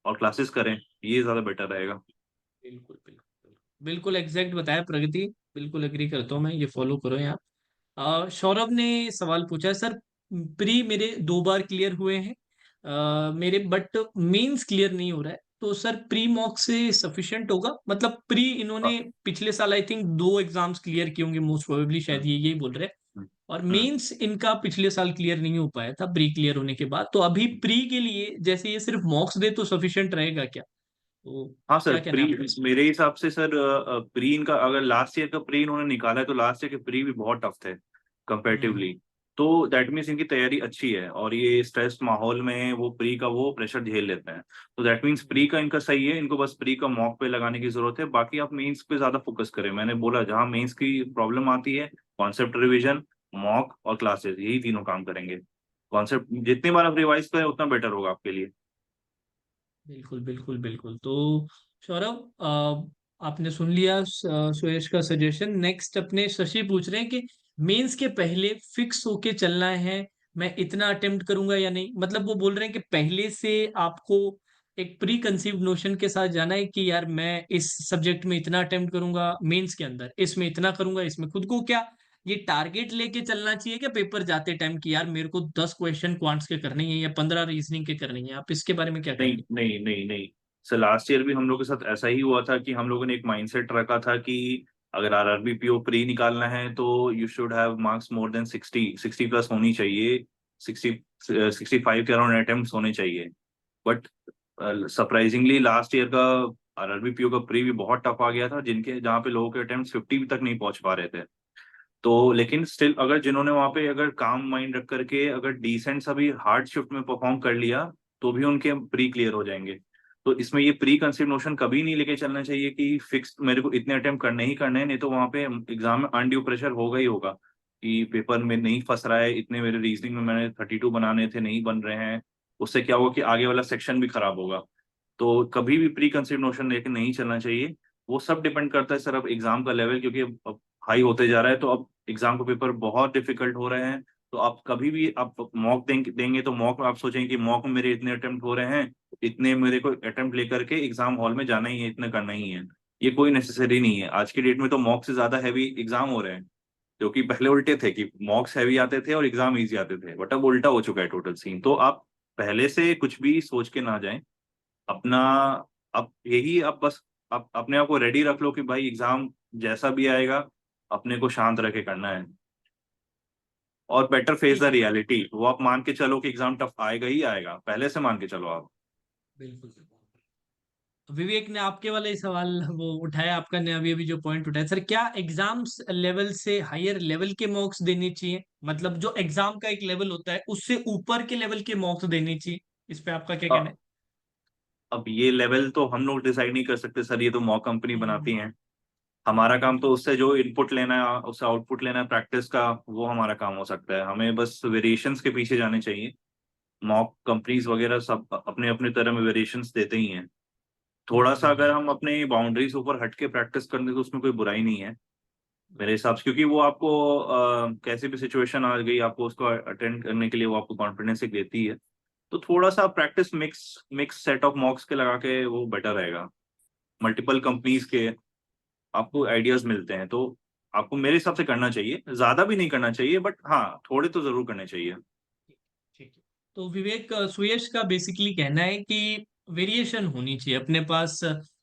और क्लासेस करें, ये ज्यादा बेटर रहेगा। बिल्कुल बिल्कुल बिल्कुल एग्जैक्ट बताया प्रगति, बिल्कुल एग्री करता हूँ मैं, ये फॉलो करो यहाँ। सौरभ ने सवाल पूछा है, सर प्री मेरे 2 बार क्लियर हुए हैं मेरे, बट मेंस क्लियर नहीं हो रहा है, तो सर प्री मॉक से सफिशिएंट होगा? मतलब प्री हाँ। इन्होंने पिछले साल आई थिंक 2 एग्जाम्स क्लियर किए होंगे मोस्ट प्रोबेबली, शायद हम्म। ये यही बोल रहे हैं। हम्म। और हम्म। मेंस इनका पिछले साल क्लियर नहीं हो पाया था प्री क्लियर होने के बाद, तो अभी प्री के लिए जैसे ये सिर्फ मॉक्स दे तो सफिशिएंट रहेगा क्या? तो हाँ सर, क्या कहना प्री है आपका इस मेरे हिसाब से सर, प्री इनका अगर लास्ट ईयर का प्री इन्होंने निकाला है तो लास्ट ईयर के प्री भी बहुत टफ थे पे? कंपेरेटिवली। तो दैट मीन्स इनकी तैयारी अच्छी है और ये स्ट्रेस माहौल में वो प्री का वो प्रेशर झेल लेते हैं। तो दैट मीन्स प्री का इनका सही है, इनको बस प्री का मॉक पे लगाने की जरूरत है, बाकी आप मेंस पे ज्यादा फोकस करें। मैंने बोला जहाँ मेंस की प्रॉब्लम आती है, कॉन्सेप्ट रिविजन, मॉक और क्लासेस, यही तीनों काम करेंगे। कॉन्सेप्ट जितनी बार आप रिवाइज करें उतना बेटर होगा आपके लिए। बिल्कुल बिल्कुल बिल्कुल। तो सौरभ, आपने सुन लिया सुयश का सजेशन। नेक्स्ट अपने शशि पूछ रहे हैं कि मेंस के पहले फिक्स होके चलना है, मैं इतना अटेम्प्ट करूंगा या नहीं? मतलब वो बोल रहे हैं कि पहले से आपको एक प्री कंसीव्ड नोशन के साथ जाना है कि यार मैं इस सब्जेक्ट में इतना अटेम्प्ट करूंगा मेंस के अंदर, इसमें इतना करूंगा, इसमें खुद को क्या ये टारगेट लेके चलना चाहिए क्या पेपर जाते टाइम कि यार मेरे को 10 क्वेश्चन क्वांट्स के करने हैं या 15 रीजनिंग के करने हैं? आप इसके बारे में क्या नहीं कहेंगे? नहीं नहीं नहीं सर, लास्ट ईयर भी हम लोग के साथ ऐसा ही हुआ था कि हम लोगों ने एक माइंडसेट रखा था कि अगर आरआरबी पीओ प्री निकालना है तो you should have marks more than 60 plus होनी चाहिए, 65 के अराउंड अटेम्प्ट होने चाहिए। बट सरप्राइजिंगली लास्ट ईयर का आरआरबी पीओ का प्री भी बहुत टफ आ गया था, जिनके जहाँ पे लोगों के अटेम्प्ट 50 तक नहीं पहुंच पा रहे थे। तो लेकिन स्टिल अगर जिन्होंने वहां पे अगर काम माइंड रख करके अगर डिसेंट सा भी हार्ड शिफ्ट में परफॉर्म कर लिया तो भी उनके प्री क्लियर हो जाएंगे। तो इसमें ये प्री कंसीव नोशन कभी नहीं लेके चलना चाहिए कि फिक्स मेरे को इतने अटेम्प्ट करने ही करने हैं, नहीं तो वहां पे एग्जाम में अनड्यू प्रेशर होगा ही होगा कि पेपर में नहीं फंस रहा है, इतने मेरे रीजनिंग में मैंने 32 बनाने थे नहीं बन रहे हैं। उससे क्या होगा कि आगे वाला सेक्शन भी खराब होगा। तो कभी भी प्री कंसीव नोशन लेके नहीं चलना चाहिए। वो सब डिपेंड करता है सर अब एग्जाम का लेवल, क्योंकि अब हाई होते जा रहा है, तो अब एग्जाम का पेपर बहुत डिफिकल्ट हो रहे हैं। तो आप कभी भी आप मॉक देंगे तो मॉक में आप सोचेंगे कि मॉक में मेरे इतने अटेम्प्ट हो रहे हैं, इतने मेरे को अटेम्प्ट लेकर के एग्जाम हॉल में जाना ही है, इतना करना ही है। ये कोई नेसेसरी नहीं है, आज की डेट में तो मॉक से ज्यादा हैवी एग्जाम हो रहे हैं। क्योंकि पहले उल्टे थे कि मॉक्स हैवी आते थे और एग्जाम इजी आते थे, बट अब उल्टा हो चुका है टोटल सीन। तो आप पहले से कुछ भी सोच के ना जाएं अपना। अब यही आप बस आप अपने आप को रेडी रख लो कि भाई एग्जाम जैसा भी आएगा अपने को शांत रह के करना है और बेटर फेस द ठीक है। रियलिटी। वो आप मान के चलो कि एग्जाम टफ आएगा ही आएगा, पहले से मान के चलो आप। बिल्कुल। विवेक ने आपके वाला ही सवाल वो उठाया, आपका ने अभी अभी जो पॉइंट उठाया, सर क्या एग्जाम्स लेवल से हायर लेवल के मॉक्स देने चाहिए? मतलब जो एग्जाम का एक लेवल होता है उससे ऊपर के लेवल के मॉक्स देने चाहिए? इस पे आपका क्या कहना है? अब ये लेवल तो हम लोग डिसाइड नहीं कर सकते सर, ये तो मॉक कंपनी बनाती हम्म, हैं। हमारा काम तो बिल्कुल उससे जो इनपुट लेना है उससे आउटपुट लेना है प्रैक्टिस का, वो हमारा काम हो सकता है। हमें बस वेरिएशंस के पीछे जाने चाहिए। मॉक कंपनीज वगैरह सब अपने अपने तरह में वेरिएशंस देते ही हैं। थोड़ा सा अगर बिल्कुल हम अपने बाउंड्रीज ऊपर हट के प्रैक्टिस कर दें तो उसमें कोई बुराई नहीं है मेरे हिसाब से, क्योंकि वो आपको कैसी भी सिचुएशन आ गई आपको उसको अटेंड करने के लिए वो आपको कॉन्फिडेंस एक देती है। तो थोड़ा सा practice mix mix set of मॉक्स के लगा के वो बेटर रहेगा। मल्टीपल कंपनीज के आपको आइडियाज मिलते हैं, तो आपको मेरे हिसाब से करना चाहिए, ज्यादा भी नहीं करना चाहिए बट हाँ थोड़े तो जरूर करने चाहिए। ठीक है। तो विवेक, सुयश का बेसिकली कहना है कि वेरिएशन होनी चाहिए अपने पास,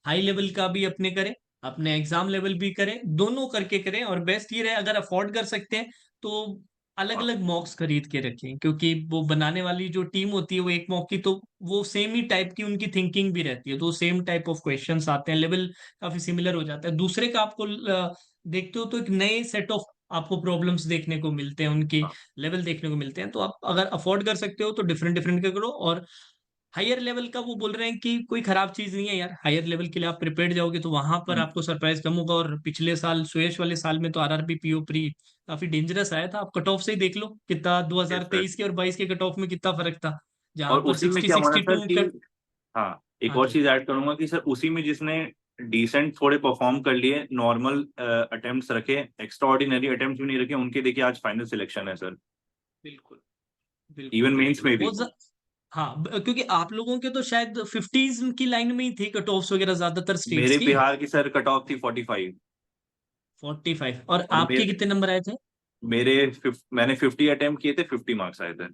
हाई लेवल का भी अपने करें, अपने एग्जाम लेवल भी करें, दोनों करके करें, और बेस्ट ये रहे अगर अफोर्ड कर सकते हैं तो अलग हाँ। अलग मॉक्स खरीद के रखें, क्योंकि वो बनाने वाली जो टीम होती है वो एक मॉक की, तो वो सेम ही टाइप की उनकी थिंकिंग भी रहती है, तो सेम टाइप ऑफ क्वेश्चंस आते हैं, लेवल काफी सिमिलर हो जाता है। दूसरे का आपको देखते हो तो एक नए सेट ऑफ आपको प्रॉब्लम्स देखने को मिलते हैं, उनके हाँ। लेवल देखने को मिलते हैं। तो आप अगर अफोर्ड कर सकते हो तो डिफरेंट डिफरेंट का करो, और हायर लेवल का वो बोल रहे हैं कि कोई खराब चीज नहीं है यार, हायर लेवल के लिए आप प्रिपेयर्ड जाओगे तो वहां पर आपको सरप्राइज कम होगा। और पिछले साल सुयश वाले साल में तो आरआरबी पीओ प्री काफी डेंजरस आया था, आप कट ऑफ से ही देख लो कितना यस सर। 2023 के और 22 के कट ऑफ में कितना फर्क था, जहां और पर उसी में 60 क्या हुआ ना सर 62 कि, का। हाँ, एक हाँ और जी। चीज ऐड करूंगा कि सर उसी में जिसने डिसेंट थोड़े परफॉर्म कर लिए, नॉर्मल अटेम्प्ट्स रखे, एक्स्ट्रा ऑर्डिनरी अटेम्प्ट्स भी नहीं रखे, उनके देखिए आज फाइनल सिलेक्शन है सर, बिल्कुल बिल्कुल इवन मेंस बिल्कुल में भी। वो हाँ क्योंकि आप लोगों के तो शायद 50s की लाइन में ही थे कट ऑफ्स वगैरह ज्यादातर स्टेट्स मेरे की। बिहार की सर कट ऑफ थी 45। 45 और और आपके कितने नंबर आए थे? मैंने 50 अटेम्प्ट किए थे, 50 मार्क्स आए थे।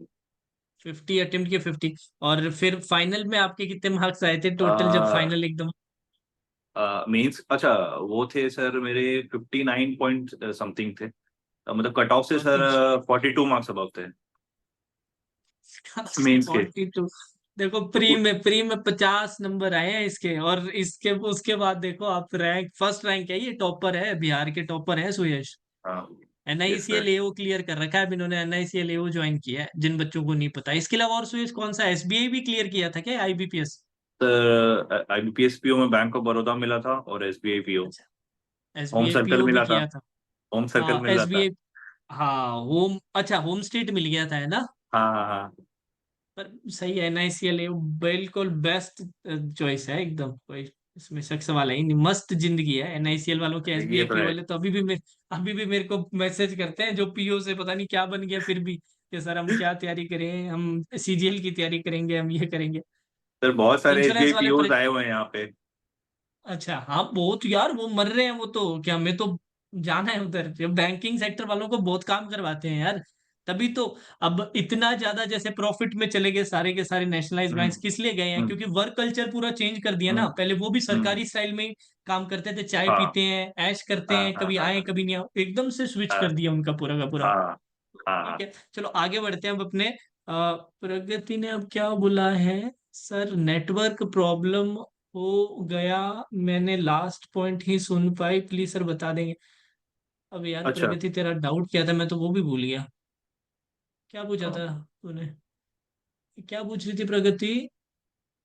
50 अटेम्प्ट के 50। और फिर फाइनल में आपके कितने मार्क्स आए थे टोटल जब आ, फाइनल एकदम? मेंस अच्छा, वो थे सर मेरे 59 पॉइंट समथिंग थे। मतलब कट ऑफ से सर 40। 42 मार्क्स अबव थे मेंस के। 42। देखो तो प्री में 50 नंबर आए हैं इसके, और इसके उसके बाद देखो आप रैंक फर्स्ट रैंक है, ये टॉपर है, बिहार के टॉपर है सुयश। हाँ। Yes NICL sir. AO clear कर रखा है अब इन्होंने, एनआईसीएल एओ ज्वाइन किया है जिन बच्चों को नहीं पता। इसके अलावा और सुयश कौन सा, एसबीआई भी क्लियर किया था क्या, आईबीपीएस? सर आईबीपीएस पीओ में बैंक ऑफ बड़ौदा मिला था, और एसबीआई पीओ अच्छा, होम एसबीआई सर्कल पीओ भी मिला था। किया था। होम सर्कल हाँ मिल रहा था। एसबीआई। हाँ होम, अच्छा होम स्टेट मिल गया था है ना। हाँ हाँ हाँ। पर सही है, एनआईसीएल ये बिल्कुल बेस्ट चॉइस है एकदम, कोई इसमें शक सवाल है ही नहीं, मस्त जिंदगी है एनआईसीएल वालों के। ये एसबीआई तो पीओ है। वाले तो अभी भी मेरे को मैसेज करते हैं जो पीओ से पता नहीं क्या बन गया फिर भी, कि सर हम क्या तैयारी करें, हम सीजीएल की तैयारी करेंगे, हम ये करेंगे। सर बहुत सारे इंश्योरेंस एसबीआई वाले पीओज आए हुए हैं यहाँ पे। अच्छा हाँ बहुत यार, वो मर रहे हैं वो तो, क्या हमें तो जाना है उधर, जब बैंकिंग सेक्टर वालों को बहुत काम करवाते हैं यार। तभी तो अब इतना ज्यादा जैसे प्रॉफिट में चले गए सारे के सारे नेशनलाइज हम्म बैंक्स, किस लिए गए हैं, हम्म क्योंकि वर्क कल्चर पूरा चेंज कर दिया ना। हम्म पहले वो भी हम्म। सरकारी स्टाइल में ही काम करते थे, चाय हाँ पीते हैं, ऐश करते हाँ हैं, हाँ कभी हाँ आए हाँ कभी नहीं आए, एकदम से स्विच हाँ कर दिया उनका पूरा का पूरा। हाँ हाँ ठीक हाँ। है चलो आगे बढ़ते हैं अब अपने। प्रगति ने अब क्या बोला है, सर नेटवर्क प्रॉब्लम हो गया, मैंने last point he soon pi, please sir बता देंगे। अब यार अच्छा। प्रगति तेरा डाउट क्या था, मैं तो वो भी भूल गया, क्या पूछा था तूने, क्या पूछ रही थी प्रगति?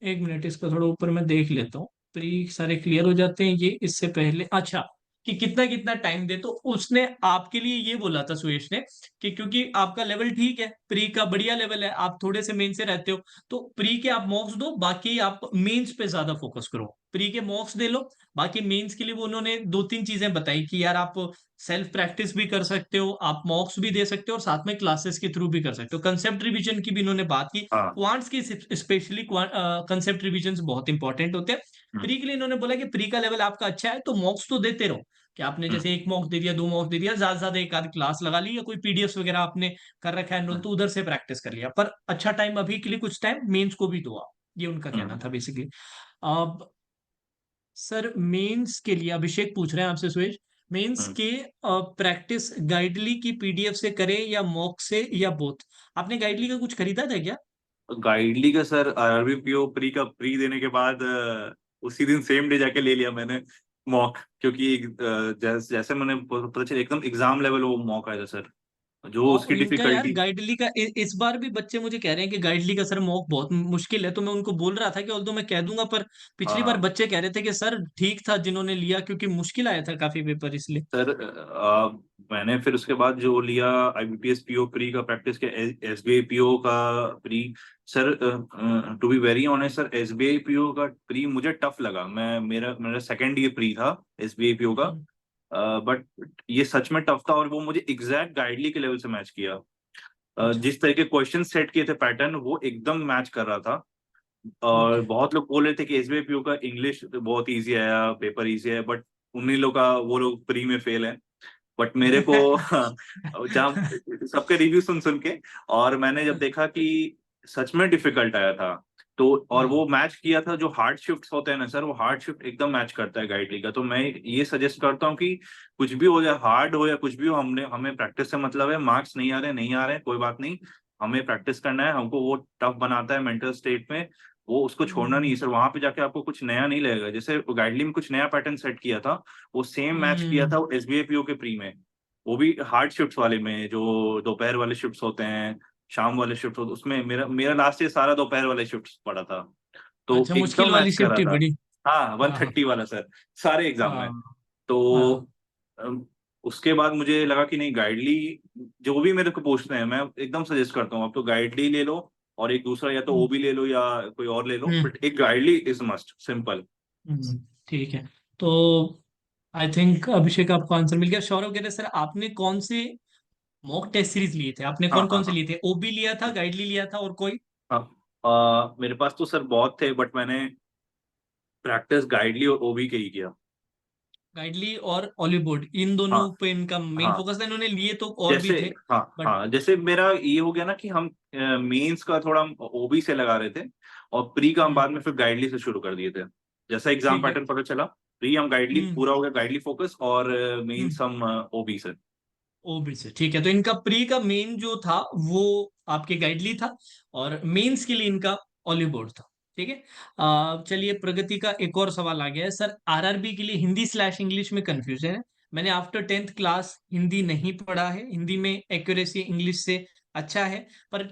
एक मिनट इसको थोड़ा ऊपर मैं देख लेता हूँ, प्री सारे क्लियर हो जाते हैं ये इससे पहले। अच्छा, कि कितना कितना टाइम दे, तो उसने आपके लिए ये बोला था सुयश ने, कि क्योंकि आपका लेवल ठीक है, प्री का बढ़िया लेवल है, आप थोड़े से मेन से रहते हो, तो प्री के आप मॉक्स दो, बाकी आप मेंस पे ज्यादा फोकस करो। प्री के मॉक्स दे लो, बाकी मेंस के लिए वो उन्होंने दो तीन चीजें बताई कि यार आप सेल्फ प्रैक्टिस भी कर सकते हो, आप मॉक्स भी दे सकते हो, और साथ में क्लासेस के थ्रू भी कर सकते हो। कंसेप्ट रिवीजन की भी इन्होंने बात की, हाँ। क्वांट्स की स्पेशली कंसेप्ट रिवीजन बहुत इंपॉर्टेंट होते हैं। हम्म प्री के लिए इन्होंने बोला कि प्री का लेवल आपका अच्छा है तो मॉक्स तो देते रहो, कि आपने हम्म जैसे एक मॉक दे दिया, दो मॉक दे दिया, ज्यादा से ज्यादा एक आध क्लास लगा ली, या कोई पीडीएफ वगैरह आपने कर रखा है एनरोल हम्म तो उधर से प्रैक्टिस कर लिया, पर अच्छा टाइम अभी के लिए कुछ टाइम मेंस को भी दो आप, ये उनका कहना हम्म था बेसिकली। अब सर मेंस के लिए अभिषेक पूछ रहे हैं आपसे सुरेश, मेंस हम्म। के प्रैक्टिस गाइडली की पीडीएफ से करें या मॉक से या बोथ? आपने गाइडली का कुछ खरीदा था क्या? गाइडली का सर आरआरबी पीओ प्री का प्री देने के बाद उसी दिन सेम डे जाके ले लिया मैंने मॉक, क्योंकि जैसे मैंने पता चला एकदम एग्जाम लेवल वो मॉक आया था सर, जो उसकी और इनका यार डिफिकल्टी। गाइडली का इस बार भी बच्चे मुझे कह रहे हैं कि गाइडली का सर मॉक बहुत मुश्किल है, तो मैं उनको बोल रहा था कि ऑल्दो मैं कह दूंगा, पर पिछली बार हाँ बच्चे कह रहे थे कि सर ठीक था जिन्होंने लिया, क्योंकि मुश्किल आया था काफी पेपर इसलिए। सर मैंने फिर उसके बाद जो लिया आईबीपीएस पीओ प्री का प्रैक्टिस के, एसबीआई पीओ का pre. Sir to be very honest sir, SBI PO का प्री मुझे टफ लगा, मैं मेरा मेरा सेकेंड ईयर प्री था एसबीआई पीओ का। हम्म, बट ये सच में टफ था, और वो मुझे एग्जैक्ट गाइडली के लेवल से मैच किया। अच्छा। जिस तरह के क्वेश्चन सेट किए थे पैटर्न, वो एकदम मैच कर रहा था। और ओके। बहुत लोग बोल रहे थे कि एसबीआई पीओ का इंग्लिश बहुत इजी आया, पेपर इजी है, बट उन्हीं लोग का वो लोग प्री में फेल है। बट मेरे को जहाँ सबके रिव्यू सुन सुन के, और मैंने जब देखा कि सच में डिफिकल्ट आया था, तो और हम्म वो मैच किया था, जो हार्ड शिफ्ट होते हैं ना सर, वो हार्ड शिफ्ट एकदम मैच करता है गाइडली का। तो मैं ये सजेस्ट करता हूँ कि कुछ भी हो जाए, हार्ड हो या कुछ भी हो, हमें प्रैक्टिस से मतलब है। मार्क्स नहीं आ रहे, नहीं आ रहे, कोई बात नहीं, हमें प्रैक्टिस करना है। हमको वो टफ बनाता है मेंटल स्टेट में, वो उसको छोड़ना नहीं है हम्म सर। वहां पे जाके आपको कुछ नया नहीं लगेगा, जैसे गाइडली में कुछ नया पैटर्न सेट किया था, वो सेम मैच किया हम्म, था एसबीआई पीओ के प्री में, वो भी हार्ड शिफ्ट्स वाले में, जो दोपहर वाले शिफ्ट्स होते हैं, शाम वाले शिफ्ट होते, उसमें मेरा मेरा लास्ट ईयर सारा दोपहर वाले शिफ्ट पड़ा था, तो अच्छा, मुश्किल एकदम वाली मैच कर शिफ्ट रहा ही था। बड़ी। हाँ, वन हाँ हाँ थर्टी वाला सर, सारे एग्जाम में। हाँ तो हाँ। अम, उसके बाद मुझे लगा कि नहीं, गाइडली जो भी मेरे को पूछते हैं मैं एकदम सजेस्ट करता हूँ, आप तो गाइडली ले लो, और एक दूसरा या तो हम्म ओबी ले लो या कोई और ले लो, हम्म बट एक गाइडली इज मस्ट, सिंपल। ठीक है। तो आई थिंक अभिषेक आपको आंसर मिल गया। सौरभ कह रहे सर आपने कौन से मॉक टेस्ट सीरीज लिए थे, आपने हाँ कौन हाँ कौन से हाँ लिए थे? ओबी लिया था, गाइडली लिया था, और कोई? हाँ। मेरे पास तो सर बहुत थे, बट मैंने प्रैक्टिस गाइडली और ओबी के ही किया। गाइडली और ऑलीवुड, इन दोनों हाँ पे इनका मेन हाँ। फोकस था। इन्होंने लिए तो और भी जैसे, थे हाँ बट। हाँ, जैसे मेरा ये हो गया ना कि हम मेंस का थोड़ा ओबी से लगा रहे थे, और प्री का हम बाद में फिर गाइडली से शुरू कर दिए थे। जैसा एग्जाम ठीक है। पैटर्न पता चला, प्री हम गाइडली हम्म पूरा हो गया, गाइडली फोकस, और हम्म मेंस हम ओबी से। ओबी से, ठीक है। तो इनका प्री का मेन जो था वो आपके गाइडली था, और मेंस के लिए इनका ऑलीबोर्ड था। ठीक है। चलिए, प्रगति का एक और सवाल आ गया है सर। आरआरबी के लिए हिंदी स्लैश इंग्लिश में कंफ्यूजन है। मैंने आफ्टर 10th क्लास हिंदी नहीं पढ़ा है, हिंदी में एक्यूरेसी इंग्लिश से अच्छा है, पर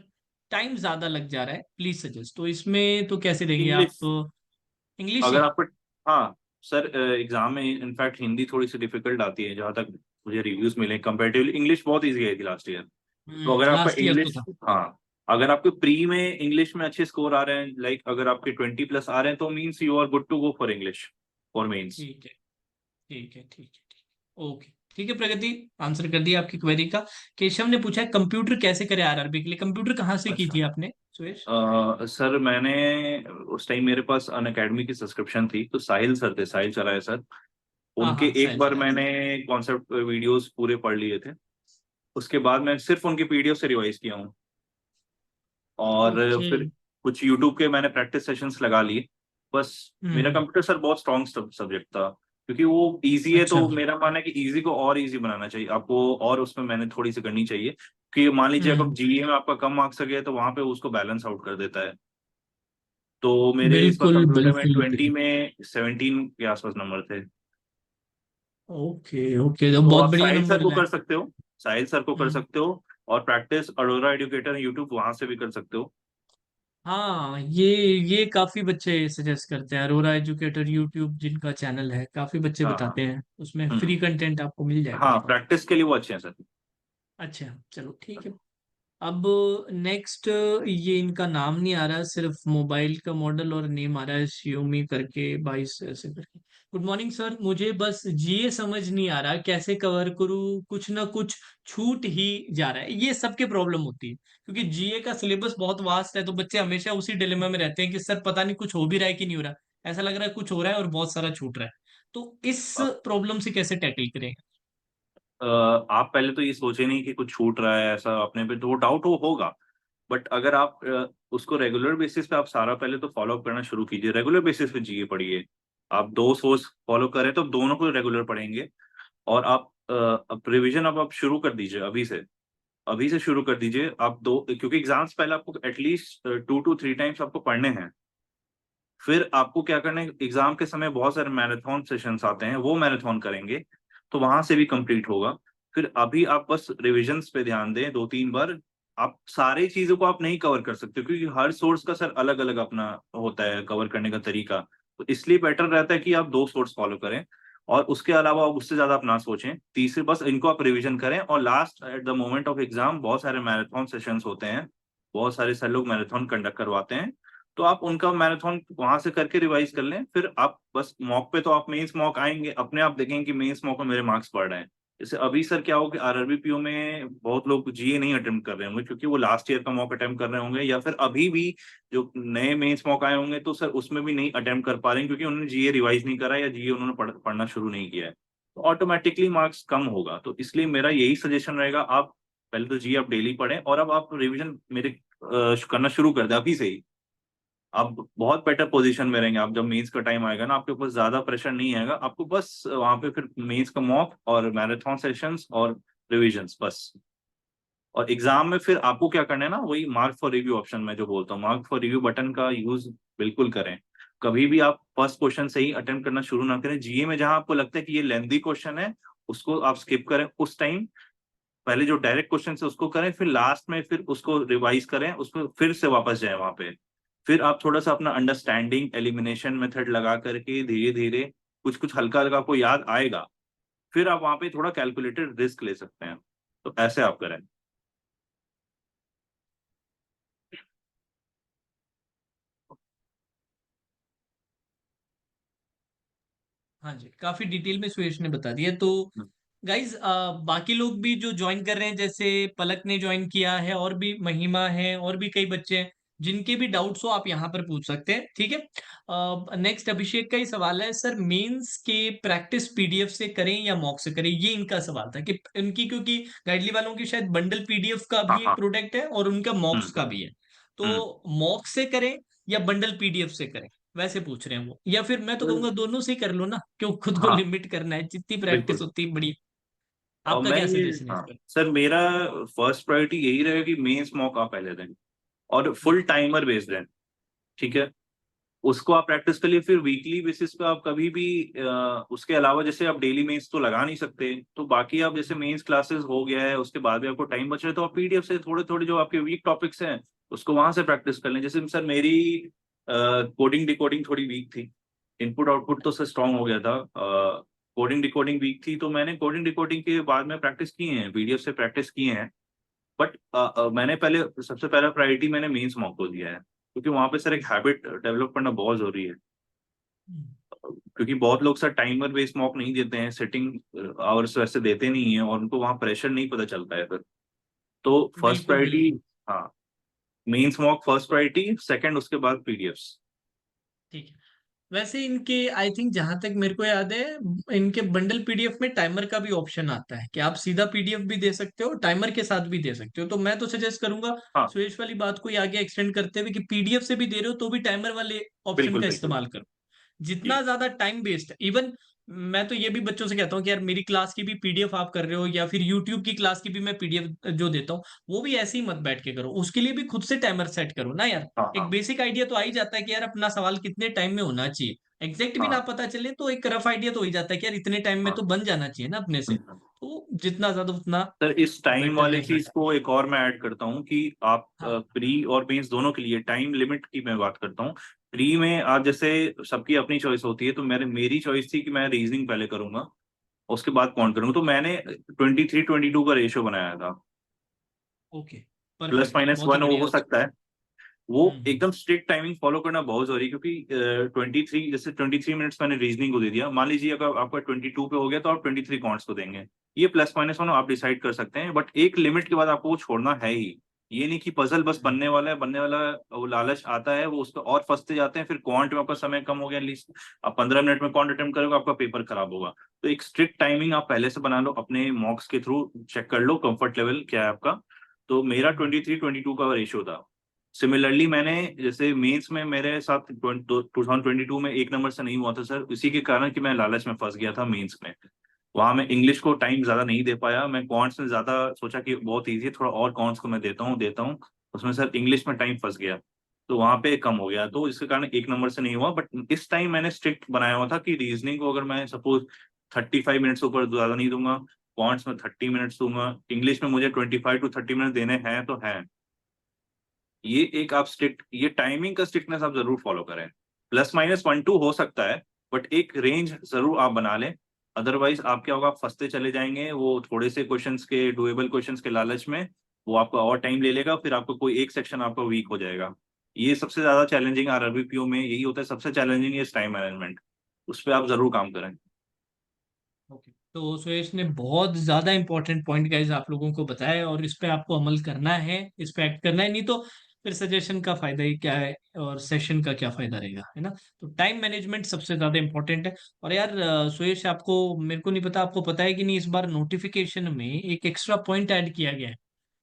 टाइम ज्यादा लग जा रहा है, प्लीज सजेस्ट। तो इसमें तो कैसे देंगे इंग्लिश, आप? इंग्लिश ही? अगर आपको, हाँ सर, एग्जाम में इनफैक्ट हिंदी थोड़ी सी डिफिकल्ट आती है, जहां तक मुझे रिव्यूज मिले, कंपेरेटिवली इंग्लिश बहुत इजी आई थी लास्ट ईयर। तो अगर आपका लास्ट ईयर तो इंग्लिश, था। हाँ, अगर आपके प्री में इंग्लिश में अच्छे स्कोर आ रहे हैं, लाइक अगर आपके 20+ आ रहे हैं, तो means you are good to go for English, for mains. ठीक है ठीक है ठीक है ठीक है, ओके। ठीक है प्रगति, आंसर कर दिया आपकी क्वेरी का। केशव ने पूछा है कंप्यूटर कैसे करे आरआरबी के लिए। कंप्यूटर कहाँ से की अच्छा। थी आपने सुरेश? सर मैंने उस टाइम मेरे पास अन अकेडमी की सब्सक्रिप्शन थी, तो साहिल सर थे, साहिल चलाए सर, हाँ उनके हाँ, एक साहिल बार चलाए थे। मैंने कॉन्सेप्ट वीडियोस पूरे पढ़ लिए थे। उसके बाद मैं सिर्फ उनकी पीडीएफ से रिवाइज किया हूँ, और ओके। फिर कुछ यूट्यूब के मैंने प्रैक्टिस सेशंस लगा लिए, बस। मेरा हम्म। कंप्यूटर सर बहुत स्ट्रॉन्ग सब्जेक्ट था, क्योंकि वो इजी है, अच्छा। तो मेरा मानना है कि इजी को और इजी बनाना चाहिए आपको, और उसमें मैंने थोड़ी सी करनी चाहिए, कि मान लीजिए अगर हम्म। जीए में आपका कम मार्क्स आ गया, तो वहां पे उसको बैलेंस आउट कर देता है। तो मेरे इस बार बिल्कुल कंप्यूटर में बिल्कुल 20 बिल्कुल। में 17 के आसपास नंबर थे। ओके ओके, तो तो बहुत आप बढ़िया साहिल सर नंबर को लाए। कर सकते हो, साहिल सर को कर हम्म। सकते हो, और प्रैक्टिस अरोरा एजुकेटर यूट्यूब, वहां से भी कर सकते हो। हाँ, ये काफी बच्चे सजेस्ट करते हैं, अरोरा एजुकेटर यूट्यूब जिनका चैनल है, काफी बच्चे हाँ हाँ। बताते हैं, उसमें हम्म। फ्री कंटेंट आपको मिल जाएगा। हाँ, प्रैक्टिस के लिए वो अच्छे हैं सर। अच्छा, चलो ठीक है। अब नेक्स्ट, ये इनका नाम नहीं आ रहा, सिर्फ मोबाइल का मॉडल और नेम आ रहा है, Xiaomi करके 22 ऐसे करके। गुड मॉर्निंग सर, मुझे बस जीए समझ नहीं आ रहा कैसे कवर करूँ, कुछ ना कुछ छूट ही जा रहा है। ये सबके प्रॉब्लम होती है, क्योंकि जीए का सिलेबस बहुत वास्ट है, तो बच्चे हमेशा उसी डिलेमा में रहते हैं कि सर पता नहीं कुछ हो भी रहा है कि नहीं हो रहा। ऐसा लग रहा है कुछ हो रहा है और बहुत सारा छूट रहा है। तो इस प्रॉब्लम से कैसे टैकल करें? आप पहले तो ये सोचे नहीं कि कुछ छूट रहा है ऐसा अपने पे, तो वो डाउट वो होगा। बट अगर आप उसको रेगुलर बेसिस पे आप सारा पहले तो फॉलो अप करना शुरू कीजिए, रेगुलर बेसिस पे जीए पढ़िए। आप दो सोर्स फॉलो करें तो दोनों को रेगुलर पढ़ेंगे, और आप रिवीजन अब आप शुरू कर दीजिए अभी से, अभी से शुरू कर दीजिए आप दो, क्योंकि एग्जाम्स पहले आपको एटलीस्ट 2 to 3 टाइम्स आपको पढ़ने हैं। फिर आपको क्या करना है, एग्जाम के समय बहुत सारे मैराथन सेशंस आते हैं, वो मैराथन करेंगे, तो वहां से भी कंप्लीट होगा। फिर अभी आप बस रिविजन्स पे ध्यान दें 2-3 बार। आप सारी चीजों को आप नहीं कवर कर सकते, क्योंकि हर सोर्स का सर अलग अलग अपना होता है कवर करने का तरीका। तो इसलिए बेटर रहता है कि आप दो सोर्स फॉलो करें, और उसके अलावा आप उससे ज्यादा आप ना सोचें। तीसरे बस इनको आप रिविजन करें, और last at the moment of exam बहुत सारे मैराथन सेशंस होते हैं, बहुत सारे सर लोग मैराथन कंडक्ट करवाते हैं, तो आप उनका मैराथन वहां से करके रिवाइज कर लें। फिर आप बस मॉक पे, तो आप मेंस मॉक आएंगे अपने आप देखेंगे कि मेंस मॉक में मेरे मार्क्स बढ़ रहे हैं। जैसे अभी सर क्या हो कि आरआरबी पीओ में बहुत लोग जीए नहीं अटेम्प्ट कर रहे होंगे, क्योंकि वो लास्ट ईयर का मॉक अटेम्प्ट कर रहे होंगे, या फिर अभी भी जो नए मेंस मॉक आए होंगे, तो सर उसमें भी नहीं अटेम्प्ट कर पा रहे हैं, क्योंकि उन्होंने जीए रिवाइज नहीं करा, या जीए उन्होंने पढ़ना शुरू नहीं किया है, तो ऑटोमेटिकली मार्क्स कम होगा। तो इसलिए मेरा यही सजेशन रहेगा, आप पहले तो जीए आप डेली पढ़ें, और अब आप रिविजन मेरे करना शुरू कर दें अभी से ही। आप बहुत बेटर पोजीशन में रहेंगे, आप जब मेंस का टाइम आएगा ना, आपके ऊपर ज्यादा प्रेशर नहीं आएगा, आपको बस वहां पे फिर मेंस का मॉक और मैराथन सेशंस और रिविजन्स बस। और एग्जाम में फिर आपको क्या करना है ना, वही मार्क फॉर रिव्यू ऑप्शन में जो बोलता हूँ, मार्क फॉर रिव्यू बटन का यूज बिल्कुल करें। कभी भी आप फर्स्ट क्वेश्चन से ही अटेम्प्ट करना शुरू ना करें, जीए में जहां आपको लगता है कि ये लेंथी क्वेश्चन है, उसको आप स्किप करें उस टाइम। पहले जो डायरेक्ट क्वेश्चन है उसको करें, फिर लास्ट में फिर उसको रिवाइज करें, उसको फिर से वापस जाए वहां पे। फिर आप थोड़ा सा अपना अंडरस्टैंडिंग एलिमिनेशन मेथड लगा करके धीरे धीरे कुछ कुछ हल्का हल्का आपको याद आएगा, फिर आप वहां पे थोड़ा कैलकुलेटेड रिस्क ले सकते हैं। तो ऐसे आप करें। हाँ जी, काफी डिटेल में सुयश ने बता दिया। तो गाइज बाकी लोग भी जो ज्वाइन कर रहे हैं, जैसे पलक ने ज्वाइन किया है, और भी महिमा है, और भी कई बच्चे हैं, जिनके भी डाउट्स हो आप यहाँ पर पूछ सकते हैं, ठीक है। नेक्स्ट अभिषेक का ही सवाल है, सर मेंस के प्रैक्टिस पीडीएफ से करें या मॉक से करें, ये इनका सवाल था कि इनकी, क्योंकि गाइडली वालों की शायद बंडल पीडीएफ का हाँ भी एक हाँ। प्रोडक्ट है और उनका मॉक्स का हम्म। भी है। तो हम्म। मॉक से करें या बंडल पीडीएफ से करें, वैसे पूछ रहे हैं वो, या फिर मैं तो कहूंगा दोनों से ही कर लो ना, क्यों खुद को हाँ लिमिट करना है, जितनी प्रैक्टिस बिल्कुल। उतनी बड़ी। और आपका मैं क्या ये, सजेशन है इस हाँ पर? सर, मेरा फर्स्ट प्रायोरिटी यही रहेगा कि मेंस मॉक आप पहले दें, और फुल हम्म, टाइमर बेस्ड है, ठीक है। उसको आप प्रैक्टिस कर लिए, फिर वीकली बेसिस पे आप कभी भी उसके अलावा जैसे आप डेली मेंस तो लगा नहीं सकते, तो बाकी आप जैसे मेंस क्लासेस हो गया है उसके बाद भी आपको टाइम बच रहा है, तो आप पीडीएफ से थोड़े थोड़े जो आपके वीक टॉपिक्स हैं उसको वहां से प्रैक्टिस कर लें। जैसे सर मेरी कोडिंग डिकोडिंग थोड़ी वीक थी, इनपुट आउटपुट तो सर स्ट्रांग हो गया था, कोडिंग डिकोडिंग वीक थी, तो मैंने कोडिंग डिकोडिंग के बाद में प्रैक्टिस किए हैं, पीडीएफ से प्रैक्टिस किए हैं। बट मैंने पहले, सबसे पहला प्रायोरिटी मैंने मेंस मॉक को दिया है, क्योंकि वहां पे सर एक हैबिट डेवलप करना बहुत जरूरी है। हम्म, क्योंकि बहुत लोग सर टाइमर बेस्ड मॉक नहीं देते हैं, सेटिंग आवर्स वैसे देते नहीं है, और उनको वहाँ प्रेशर नहीं पता चलता है फिर। तो फर्स्ट बिल्कुल प्रायोरिटी, बिल्कुल। हाँ, mains mock first priority, second उसके बाद पीडीएफ्स। ठीक है। वैसे इनके आई थिंक जहां तक मेरे को याद है, इनके बंडल पीडीएफ में टाइमर का भी ऑप्शन आता है कि आप सीधा पीडीएफ भी दे सकते हो, टाइमर के साथ भी दे सकते हो। तो मैं तो सजेस्ट करूंगा हाँ सुरेश वाली बात को ही आगे एक्सटेंड करते हुए कि पीडीएफ से भी दे रहे हो तो भी टाइमर वाले ऑप्शन बिल्कुल का बिल्कुल। इस्तेमाल करो। जी। जितना ज्यादा टाइम वेस्ट, इवन मैं तो ये भी बच्चों से कहता हूँ कि यार मेरी क्लास की भी पीडीएफ आप कर रहे हो, या फिर यूट्यूब की क्लास की भी मैं पीडीएफ जो देता हूँ, वो भी ऐसे ही मत बैठ के करो, उसके लिए भी खुद से टाइमर सेट करो ना यार। हाँ एक हाँ बेसिक आइडिया तो आ ही जाता है कि यार अपना सवाल कितने टाइम में होना चाहिए। एग्जैक्ट भी ना हाँ पता चले तो एक रफ आइडिया तो हो ही जाता है कि यार इतने टाइम में हाँ। तो बन जाना चाहिए ना अपने से। हम्म। तो जितना ज्यादा उतना सर इस टाइम बेटर वाले रहेगा। चीज को एक और मैं ऐड करता हूँ कि आप हाँ। प्री और मेंस दोनों के लिए टाइम लिमिट की मैं बात करता हूँ। प्री में आप जैसे, सबकी अपनी चॉइस होती है, तो मेरी चॉइस थी कि मैं रीजनिंग पहले करूंगा, उसके बाद कौन करूंगा, तो मैंने 23-22 का रेशियो बनाया था। ओके, प्लस परफेक्ट, माइनस बहुत ही वन वो बढ़िया। हो सकता है। वो हम्म। एकदम स्ट्रिक्ट टाइमिंग फॉलो करना बहुत जरूरी है, क्योंकि 23, जैसे 23 मिनट्स मैंने रीजनिंग को दे दिया, मान लीजिए अगर आपका 22 पे हो गया तो आप 23 कौंट्स को देंगे। ये प्लस माइनस वन आप डिसाइड कर सकते हैं, बट एक लिमिट के बाद आपको वो छोड़ना है ही। ये नहीं कि पजल बस हम्म, बनने वाला है, बनने वाला है, वो लालच आता है, वो उसको और फंसते जाते हैं, फिर क्वांट में आपका समय कम हो गया, लिस्ट आप 15 मिनट में क्वांट अटेम्प्ट करोगे, आपका पेपर खराब होगा। तो एक स्ट्रिक्ट टाइमिंग आप पहले से बना लो, अपने मॉक्स के थ्रू चेक कर लो कंफर्ट लेवल क्या है आपका। तो मेरा हम्म। 23-22 का रेशियो था। सिमिलरली मैंने, जैसे मेंस में मेरे साथ 2022 में एक नंबर से नहीं हुआ था सर, इसी के कारण कि मैं लालच में फंस गया था मेंस में। वहां मैं इंग्लिश को टाइम ज्यादा नहीं दे पाया, मैं कॉन्ट्स में ज्यादा सोचा कि बहुत इजी है, थोड़ा और कॉन्ट्स को मैं देता हूँ उसमें सर इंग्लिश में टाइम फंस गया, तो वहां पे कम हो गया, तो इसके कारण एक नंबर से नहीं हुआ। बट इस टाइम मैंने स्ट्रिक्ट बनाया हुआ था कि रीजनिंग को अगर मैं सपोज 35 मिनट्स ऊपर ज्यादा नहीं दूंगा, कॉन्ट्स में 30 मिनट्स दूंगा, इंग्लिश में मुझे 25 to 30 मिनट देने हैं तो हैं। ये एक आप स्ट्रिक्ट, ये टाइमिंग का स्ट्रिक्टनेस आप जरूर फॉलो करें। प्लस माइनस 1-2 हो सकता है, बट एक रेंज जरूर आप बना लें। अदरवाइज आप क्या होगा, आप फंसते चले जाएंगे वो थोड़े से क्वेश्चंस के, डुएबल क्वेश्चंस के लालच में, वो आपका और टाइम ले लेगा, फिर आपको कोई एक सेक्शन आपका वीक हो जाएगा। ये सबसे ज्यादा चैलेंजिंग आरआरबीपीओ में यही होता है, सबसे चैलेंजिंग है टाइम मैनेजमेंट। उस पर आप जरूर काम करें। ओके, तो सुयश ने बहुत ज्यादा इंपॉर्टेंट पॉइंट गाइस आप लोगों को बताया, और इस पे आपको अमल करना है, इस पे एक्ट करना है, नहीं तो फिर सजेशन का फायदा ही क्या है और सेशन का क्या फायदा रहेगा, है ना। तो टाइम मैनेजमेंट सबसे ज्यादा इंपॉर्टेंट है। और यार सुयश, आपको, मेरे को नहीं पता आपको पता है कि नहीं, इस बार नोटिफिकेशन में एक एक्स्ट्रा पॉइंट ऐड किया गया है।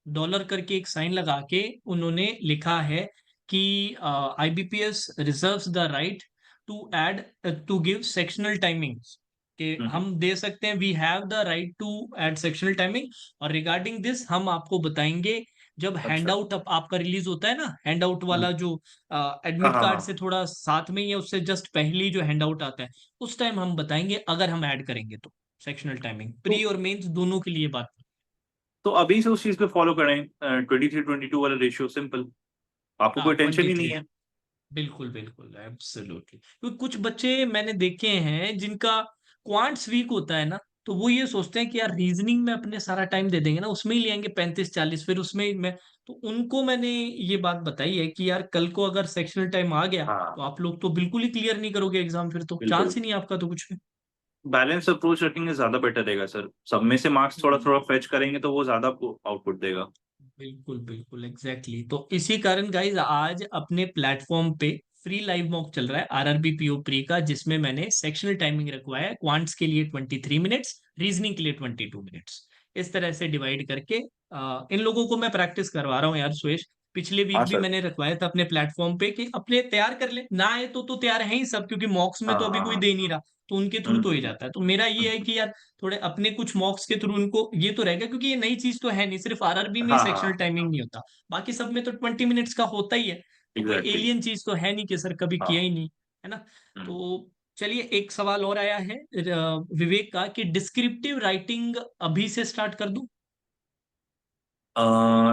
डॉलर करके एक साइन लगा के उन्होंने लिखा है कि IBPS reserves the right to add, to give sectional timings, कि हम्म। हम दे सकते हैं, we have the right to add sectional timing. और रिगार्डिंग दिस हम आपको बताएंगे जब हैंड अच्छा। आउट आपका रिलीज होता है ना, हैंड आउट हम्म। वाला जो हाँ एडमिट हाँ कार्ड से हाँ। थोड़ा साथ में ही या उससे जस्ट पहले ही जो हैंड आउट आता है, उस टाइम हम बताएंगे अगर हम ऐड करेंगे तो सेक्शनल टाइमिंग, तो प्री और मेंस दोनों के लिए बात। तो अभी से उस चीज पे फॉलो करें, 23-22 वाला रेशियो, सिंपल, आपको हाँ कोई टेंशन ही नहीं 23, है। बिल्कुल बिल्कुल एब्सोल्युटली, क्योंकि कुछ बच्चे मैंने देखे हैं जिनका क्वांट्स वीक होता है ना, तो वो ये सोचते हैं कि यार रीजनिंग में अपने सारा टाइम दे देंगे ना, उसमें ही लेंगे 35-40, फिर उसमें ही मैं, तो उनको मैंने ये बात बताई है कि यार कल को अगर सेक्शनल टाइम आ गया तो हाँ आप लोग तो बिल्कुल ही क्लियर नहीं करोगे एग्जाम, फिर तो चांस बिल्कुल, ही नहीं है आपका तो कुछ बैलेंस अप्रोच रखेंगे ज्यादा बेटर रहेगा सर, सब में से मार्क्स थोड़ा भी। थोड़ा फेच करेंगे तो वो ज्यादा आउटपुट देगा। बिल्कुल बिल्कुल एग्जैक्टली तो इसी कारण गाइज आज अपने प्लेटफॉर्म पे फ्री लाइव मॉक चल रहा है आरआरबी पीओ प्री का, जिसमें मैंने सेक्शनल टाइमिंग रखवाया है, क्वांट्स के लिए 23 मिनट्स, रीजनिंग के लिए 22 मिनट्स, इस तरह से डिवाइड करके इन लोगों को मैं प्रैक्टिस करवा रहा हूँ यार सुरेश। पिछले हाँ वीक भी सर। मैंने रखवाया था अपने प्लेटफॉर्म पे कि अपने तैयार कर ले, ना आए तो तैयार है ही सब, क्योंकि मॉक्स में हाँ तो अभी हाँ कोई हाँ। दे नहीं रहा, तो उनके थ्रू तो ही हम्म। जाता है। तो मेरा ये है कि यार थोड़े अपने कुछ मॉक्स के थ्रू उनको ये तो रहेगा, क्योंकि ये नई चीज तो है नहीं, सिर्फ आरआरबी में ही हाँ सेक्शनल हाँ। टाइमिंग नहीं होता, बाकी सब में तो 20 मिनट्स का होता ही है। तो कोई एग्जैक्टली। एलियन चीज तो है नहीं कि सर कभी किया हाँ। ही नहीं, है ना। हम्म। तो चलिए एक सवाल और आया है विवेक का, कि डिस्क्रिप्टिव राइटिंग अभी से स्टार्ट कर दूं।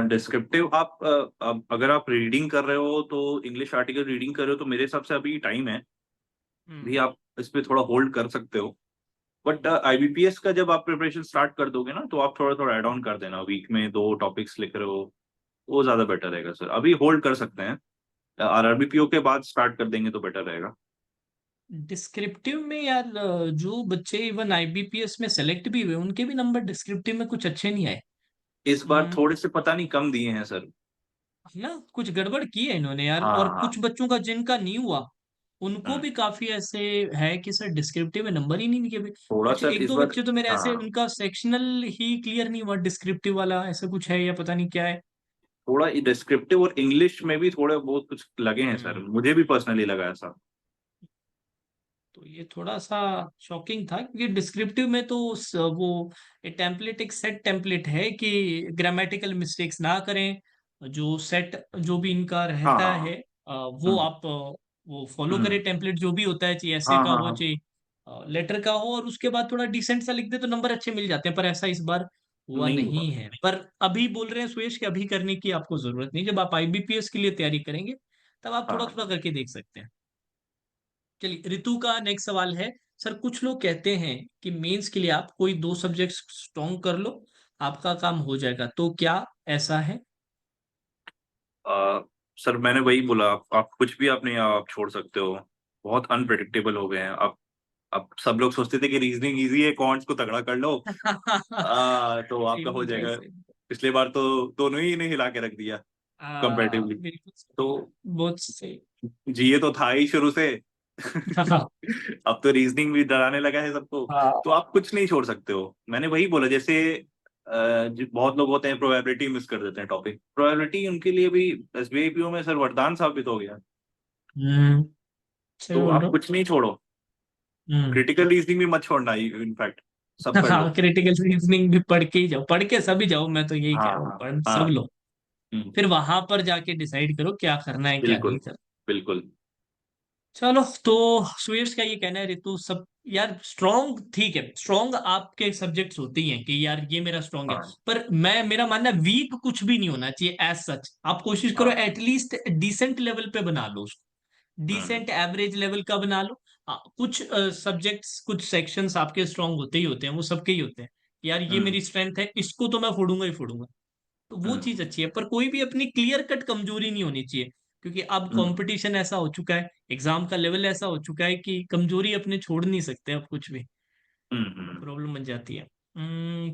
डिस्क्रिप्टिव आप अब अगर आप रीडिंग कर रहे हो तो इंग्लिश आर्टिकल रीडिंग कर रहे हो तो मेरे हिसाब से अभी टाइम है, हम्म भी आप इस पे थोड़ा होल्ड कर सकते हो। बट आईबीपीएस का जब आप प्रिपरेशन स्टार्ट कर दोगे ना तो आप थोड़ा थोड़ा ऐड ऑन कर देना, वीक में 2 टॉपिक्स लिख रहे हो, वो ज्यादा बेटर रहेगा सर, अभी होल्ड कर सकते हैं, आरआरबीपीओ के बाद स्टार्ट कर देंगे तो बेटर रहेगा। डिस्क्रिप्टिव में यार जो बच्चे इवन आईबीपीएस में सेलेक्ट भी हुए उनके भी नंबर डिस्क्रिप्टिव में कुछ अच्छे नहीं आए। इस बार हम्म, थोड़े से पता नहीं कम दिए हैं सर। ना कुछ गड़बड़ की है इन्होंने यार, हाँ और हाँ। कुछ बच्चों का जिनका नहीं हुआ उनको हम्म। भी काफी ऐसे है कि सर डिस्क्रिप्टिव में नंबर ही नहीं निके भाई। थोड़ा कुछ सर एक इस दो बार। बच्चे तो मेरे ऐसे हाँ, उनका सेक्शनल ही क्लियर नहीं हुआ, डिस्क्रिप्टिव वाला ऐसा कुछ है या पता नहीं क्या है। थोड़ा डिस्क्रिप्टिव और इंग्लिश में भी थोड़े बहुत कुछ लगे हैं सर, हम्म मुझे भी पर्सनली लगा ऐसा। तो ये थोड़ा सा शॉकिंग था, क्योंकि डिस्क्रिप्टिव में तो वो टेम्पलेट एक सेट टेम्पलेट है कि ग्रामेटिकल मिस्टेक्स ना करें, जो सेट जो भी इनका हाँ रहता हाँ। है वो हम्म आप वो फॉलो हम्म। करें, टेम्पलेट जो भी होता है, चाहिए ऐसे हाँ का हाँ हो हाँ। चाहिए लेटर का हो, और उसके बाद थोड़ा डिसेंट सा लिख दे तो नंबर अच्छे मिल जाते हैं, पर ऐसा इस बार हुआ नहीं हुआ। नहीं है। पर अभी बोल रहे हैं सुयश कि अभी करने की आपको जरूरत नहीं, जब आप आईबीपीएस के लिए तैयारी करेंगे तब आप थोड़ा हाँ। थोड़ा करके देख सकते हैं। चलिए ऋतु का नेक्स्ट सवाल है, सर कुछ लोग कहते हैं कि मेंस के लिए आप कोई 2 सब्जेक्ट स्ट्रॉन्ग कर लो, आपका काम हो जाएगा, तो क्या ऐसा है। आ, सर मैंने वही बोला, आप कुछ भी अपने आप छोड़ सकते हो, बहुत अनप्रिडिक्टेबल हो गए हैं अब सब लोग सोचते थे कि रीजनिंग इजी है, कॉन्ट्स को तगड़ा कर लो, तो सही आपका हो बोल रहे हैं, जाएगा। सही। पिछले बार तो दोनों ही ने हिला के रख दिया कंपैरेटिवली। बिल्कुल तो सही, बहुत सही। जीए तो था ही शुरू से। हाँ अब तो रीजनिंग भी डराने लगा है सबको, हाँ तो आप कुछ नहीं छोड़ सकते हो। मैंने वही बोला, जैसे बहुत लोग होते हैं प्रोबेबिलिटी मिस कर देते हैं टॉपिक, प्रोबेबिलिटी उनके लिए भी एसबीआईपीओ में सर वरदान साबित हो गया। हम्म सही तो बोल रहे आप हो। कुछ नहीं छोड़ो, हम्म क्रिटिकल रीजनिंग भी मत छोड़ना, इनफैक्ट सब कर हाँ लो। क्रिटिकल रीजनिंग भी पढ़ के ही जाओ, पढ़ के सभी जाओ, मैं तो यही कह हाँ रहा हूँ, हाँ पढ़ सब हाँ। लो, फिर वहां पर जाके डिसाइड करो क्या करना है क्या नहीं बिल्कुल करना। बिल्कुल। चलो तो सुयश का ये कहना है ऋतु सब यार स्ट्रॉन्ग ठीक है, स्ट्रॉन्ग आपके सब्जेक्ट्स होते ही हैं कि यार ये मेरा स्ट्रॉन्ग है, हाँ पर मैं मेरा मानना है वीक कुछ भी नहीं होना चाहिए एज सच, आप कोशिश करो हाँ। एटलीस्ट डिसेंट लेवल पे बना लो उसको, हम्म डिसेंट एवरेज लेवल का बना लो। कुछ सब्जेक्ट्स कुछ सेक्शंस आपके स्ट्रांग होते ही होते हैं, वो सबके ही होते हैं, यार ये हम्म मेरी स्ट्रेंथ है, इसको तो मैं फोड़ूंगा ही फोड़ूंगा, तो वो हम्म चीज अच्छी है, पर कोई भी अपनी क्लियर कट कमजोरी नहीं होनी चाहिए, क्योंकि अब हम्म कंपटीशन ऐसा हो चुका है, एग्जाम का लेवल ऐसा हो चुका है कि कमजोरी अपने छोड़ नहीं सकते अब कुछ भी, तो हम्म। प्रॉब्लम बन जाती है।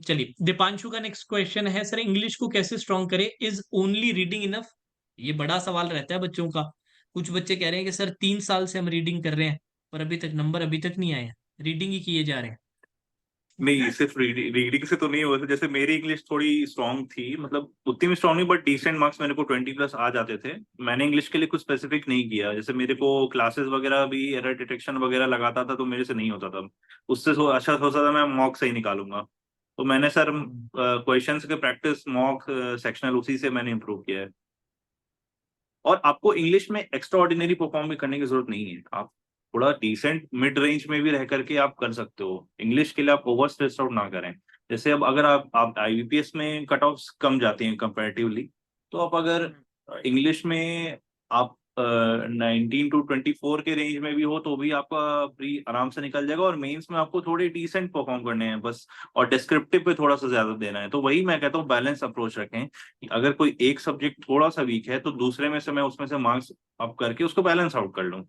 चलिए दीपांशु का नेक्स्ट क्वेश्चन है, सर इंग्लिश को कैसे स्ट्रॉन्ग करें, इज ओनली रीडिंग इनफ। ये बड़ा सवाल रहता है बच्चों का, कुछ बच्चे कह रहे हैं कि सर 3 साल से हम रीडिंग कर रहे हैं पर अभी तक नंबर अभी तक नहीं आए हैं, रीडिंग ही किए जा रहे हैं। नहीं, सिर्फ रीडिंग से तो नहीं हुआ था, जैसे मेरी इंग्लिश थोड़ी स्ट्रांग थी, मतलब उतनी भी स्ट्रांग नहीं बट डिसेंट मार्क्स मेरे को 20+ आ जाते थे। मैंने इंग्लिश के लिए कुछ स्पेसिफिक नहीं किया, जैसे मेरे को क्लासेस वगैरह भी एरर डिटेक्शन वगैरह लगाता था तो मेरे से नहीं होता था, उससे अच्छा सोचा था मैं मॉक से ही निकालूंगा। तो मैंने सर हम्म, क्वेश्चंस के प्रैक्टिस मॉक सेक्शनल उसी से मैंने इम्प्रूव किया है। और आपको इंग्लिश में एक्स्ट्रा ऑर्डिनरी परफॉर्म भी करने की जरूरत नहीं है, आप थोड़ा डिसेंट मिड रेंज में भी रह करके आप कर सकते हो, इंग्लिश के लिए आप ओवर स्ट्रेस आउट ना करें। जैसे अब अगर आप आईबीपीएस में कट ऑफ कम जाती हैं कंपैरेटिवली, तो आप अगर इंग्लिश में आप 19 to 24 के रेंज में भी हो तो भी आपका प्री आराम से निकल जाएगा, और मेंस में आपको थोड़े डिसेंट परफॉर्म करने हैं बस, और डिस्क्रिप्टिव पे थोड़ा सा ज्यादा देना है। तो वही मैं कहता हूँ बैलेंस अप्रोच रखें कि अगर कोई एक सब्जेक्ट थोड़ा सा वीक है तो दूसरे में से मैं उसमें से मार्क्स अप करके उसको बैलेंस आउट कर लूँ।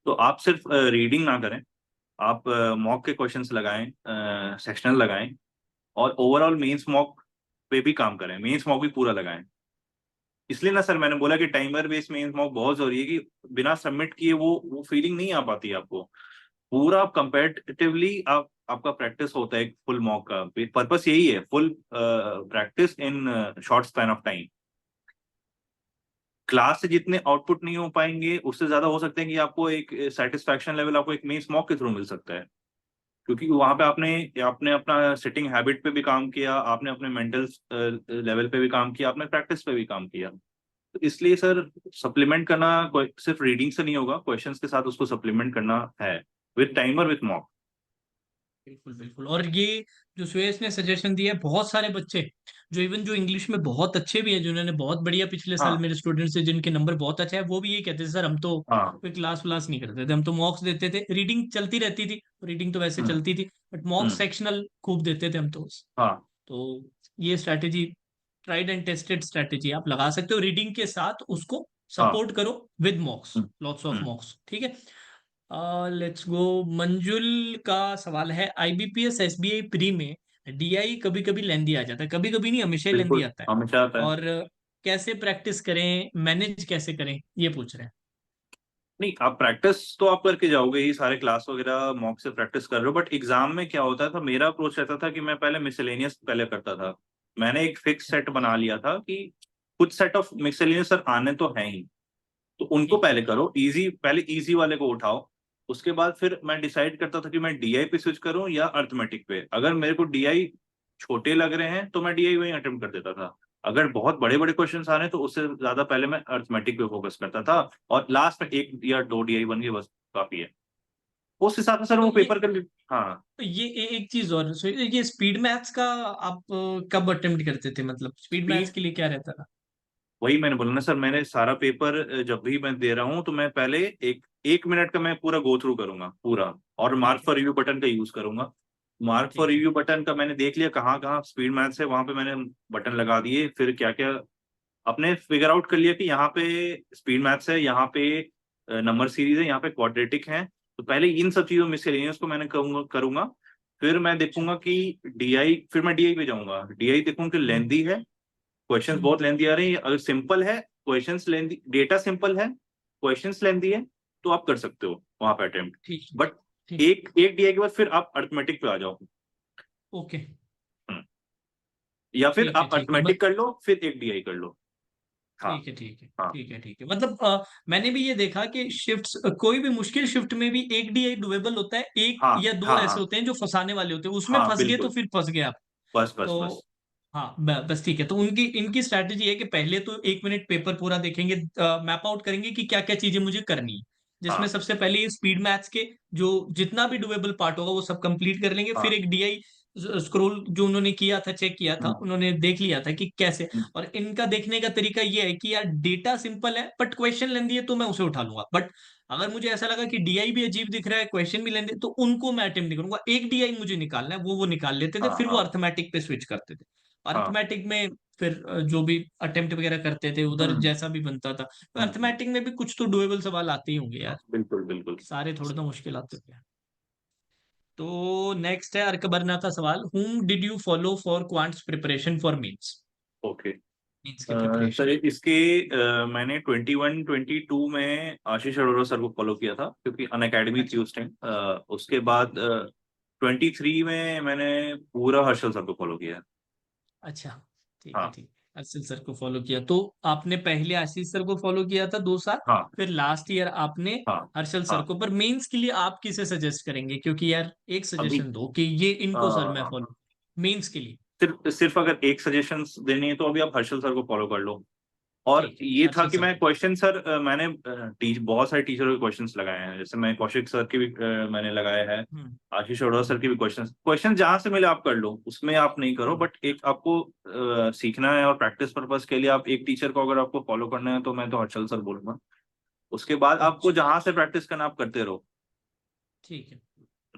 तो आप सिर्फ रीडिंग ना करें, आप मॉक के क्वेश्चंस लगाएं, सेक्शनल लगाएं, और ओवरऑल मेंस मॉक पे भी काम करें, मेंस मॉक भी पूरा लगाएं। इसलिए ना सर मैंने बोला कि टाइमर बेस्ड मेंस मॉक बहुत जरूरी है, कि बिना सबमिट किए वो फीलिंग नहीं आ पाती आपको। पूरा आप कंपेटिटिवली आपका प्रैक्टिस होता है, फुल मॉक का पर्पस यही है, full practice in short span of time. Class से जितने आउटपुट नहीं हो पाएंगे उससे ज्यादा हो सकते हैं कि आपको एक सेटिस्फैक्शन लेवल आपको एक मेंस मॉक के थ्रू मिल सकता है, क्योंकि वहां पे आपने आपने अपना सिटिंग हैबिट पे भी काम किया, आपने अपने मेंटल लेवल पे भी काम किया, आपने प्रैक्टिस पे भी काम किया। तो इसलिए सर सप्लीमेंट करना सिर्फ रीडिंग से नहीं होगा, क्वेश्चंस के साथ उसको सप्लीमेंट करना है, विद टाइमर विद मॉक। बिल्कुल बिल्कुल। और ये जो सुयश ने सजेशन दिया है, बहुत सारे बच्चे जो इवन जो इंग्लिश में बहुत अच्छे भी हैं, जिन्होंने बहुत बढ़िया पिछले साल हाँ मेरे स्टूडेंट्स से जिनके नंबर बहुत अच्छे हैं, वो भी ये कहते थे सर हम तो हाँ। कोई क्लास व्लास नहीं करते थे, हम तो मॉक्स देते थे, रीडिंग चलती रहती थी, रीडिंग तो वैसे हम्म चलती थी, बट मॉक हम्म। सेक्शनल खूब देते थे हम तो। हाँ तो ये strategy tried and tested strategy आप लगा सकते हो, रीडिंग के साथ उसको हाँ। सपोर्ट करो विद मॉक्स, हम्म लॉट्स ऑफ हम्म। मॉक्स, ठीक है। Let's go. मंजुल का सवाल है, आईबीपीएस एसबीआई प्री में डीआई कभी कभी लेंदी आ जाता है, कभी कभी नहीं हमेशा ही लेंदी बिल्कुल आता है, हमेशा आता है। और कैसे प्रैक्टिस करें, मैनेज कैसे करें, ये पूछ रहे हैं। नहीं, आप प्रैक्टिस तो आप करके जाओगे ही, सारे क्लास वगैरह मॉक से प्रैक्टिस कर रहे हो, बट एग्जाम में क्या होता था, मेरा अप्रोच रहता था कि मैं पहले मिसलेनियस पहले करता था। मैंने एक फिक्स सेट बना लिया था कि कुछ सेट ऑफ मिसलेनियस सर आने तो हैं ही, तो उनको ठीक है पहले करो, इजी पहले इजी वाले को उठाओ। उसके बाद फिर मैं डिसाइड करता था कि मैं डीआई पे स्विच करूं या अर्थमेटिक पे। अगर मेरे को डीआई छोटे लग रहे हैं तो मैं डीआई वहीं अटेम्प्ट कर देता था, अगर बहुत बड़े बड़े क्वेश्चन आ रहे हैं तो उससे ज्यादा पहले मैं अर्थमेटिक पे फोकस करता था, और लास्ट में एक या दो डीआई बन गए बस, काफी है। उस हिसाब से सर तो वो ये पेपर कर। हाँ। एक चीज और, ये स्पीड मैथ्स का आप कब अटेम्प्ट करते थे, मतलब स्पीड मैथ्स स्पीड, के लिए क्या रहता था? वही मैंने बोला ना सर, मैंने सारा पेपर जब भी मैं दे रहा हूँ तो मैं पहले एक एक मिनट का मैं पूरा गो थ्रू करूंगा पूरा, और मार्क ठीक है फॉर रिव्यू बटन का यूज करूंगा। मार्क फॉर ठीक है। रिव्यू बटन का मैंने देख लिया कहाँ कहाँ स्पीड मैथ्स है, वहां पे मैंने बटन लगा दिए, फिर क्या क्या अपने फिगर आउट कर लिया कि यहाँ पे स्पीड मैथ्स है, यहाँ पे नंबर सीरीज है, यहाँ पे क्वाड्रेटिक है। तो पहले इन सब चीजों मिसलेनियस को मैंने करूंगा करूंगा। फिर मैं अच्छा। देखूंगा कि डीआई, फिर मैं डीआई पे जाऊंगा, डीआई देखूंगा कि हम्म लेंदी है, क्वेश्चंस हम्म, बहुत लेंदी आ रही है। अगर सिंपल है, क्वेश्चंस लेंदी, डेटा सिंपल है, क्वेश्चंस लेंदी है, तो आप कर सकते हो वहां पे अटेम्प्ट। ठीक है बट ठीक। एक एक डीआई के बाद फिर आप अर्थमेटिक पे आ जाओ। ओके। हम्म, या फिर ठीक है आप ठीक है। अर्थमेटिक कर लो फिर एक डीआई कर लो। हाँ ठीक है ठीक है हाँ ठीक है ठीक है, मतलब मैंने भी ये देखा कि शिफ्ट्स, कोई भी मुश्किल शिफ्ट में भी एक डी डुएबल होता है, एक हाँ या दो हाँ ऐसे हाँ होते हैं जो फंसाने वाले होते हैं, उसमें हाँ फंस गए तो बिल्कुल। फिर फंस गए आप। बस बस तो बस। हाँ, बस ठीक है। तो उनकी इनकी स्ट्रैटेजी है कि पहले तो 1 मिनट पेपर पूरा देखेंगे, मैप आउट करेंगे कि क्या क्या चीजें मुझे करनी है, जिसमें हाँ सबसे पहले ये स्पीड मैथ्स के जो जितना भी डुएबल पार्ट होगा वो सब कंप्लीट कर लेंगे, फिर हाँ। एक डीआई स्क्रॉल जो उन्होंने किया था, चेक किया था, हम्म, उन्होंने देख लिया था कि कैसे। हम्म, और इनका देखने का तरीका ये है कि यार डेटा सिंपल है बट क्वेश्चन लेंदी है, तो मैं उसे उठा लूंगा, बट अगर मुझे ऐसा लगा कि डीआई भी अजीब दिख रहा है, क्वेश्चन भी लेंदी, तो उनको मैं अटेम्प्ट नहीं करूंगा, एक डीआई मुझे निकालना है, वो निकाल लेते थे, हाँ फिर वो हाँ अर्थमेटिक पे स्विच करते थे। हाँ। अर्थमेटिक में फिर जो भी अटेम्प्ट वगैरह करते थे उधर हम्म जैसा भी बनता था, तो हम्म। अर्थमेटिक में भी कुछ तो डुएबल सवाल आते ही होंगे यार, हाँ, बिल्कुल बिल्कुल। सारे थोड़े तो मुश्किल आते थे। तो नेक्स्ट है अरकबरना का सवाल, हुम did you follow for quants preparation for means, okay. Means की प्रिपरेशन। सर इसके मैंने 21-22 में आशीष अरोरा सर को फॉलो किया था, क्योंकि अन अकेडमी थी अच्छा उस टाइम। उसके बाद 23 में मैंने पूरा हर्षल सर को फॉलो किया। अच्छा। ठीक है हाँ ठीक है, अर्शल सर को फॉलो किया, तो आपने पहले आशीष सर को फॉलो किया था 2 साल, हाँ फिर लास्ट ईयर आपने हाँ हर्षल सर हाँ। को, पर मेंस के लिए आप किसे सजेस्ट करेंगे, क्योंकि यार एक अभी सजेशन दो कि ये इनको सर मैं अ, फॉलो मेंस के लिए। सिर्फ सिर्फ अगर एक सजेशन देनी है तो अभी आप हर्षल सर को फॉलो कर लो। और ठीक है, ये था अच्छा कि सर। मैं क्वेश्चन सर मैंने बहुत सारे टीचरों के क्वेश्चंस लगाए हैं, जैसे मैं कौशिक सर के भी मैंने लगाए हैं, हम्म। आशीष अरोड़ा हम्म। सर के भी क्वेश्चंस क्वेश्चन जहां से मिले आप कर लो, उसमें आप नहीं करो, हम्म। बट एक आपको सीखना है और प्रैक्टिस पर्पस के लिए आप एक टीचर को अगर आपको फॉलो करना है तो मैं तो हर्षल सर बोलूंगा। उसके बाद आपको अच्छा। जहां से प्रैक्टिस करना आप करते रहो। ठीक है,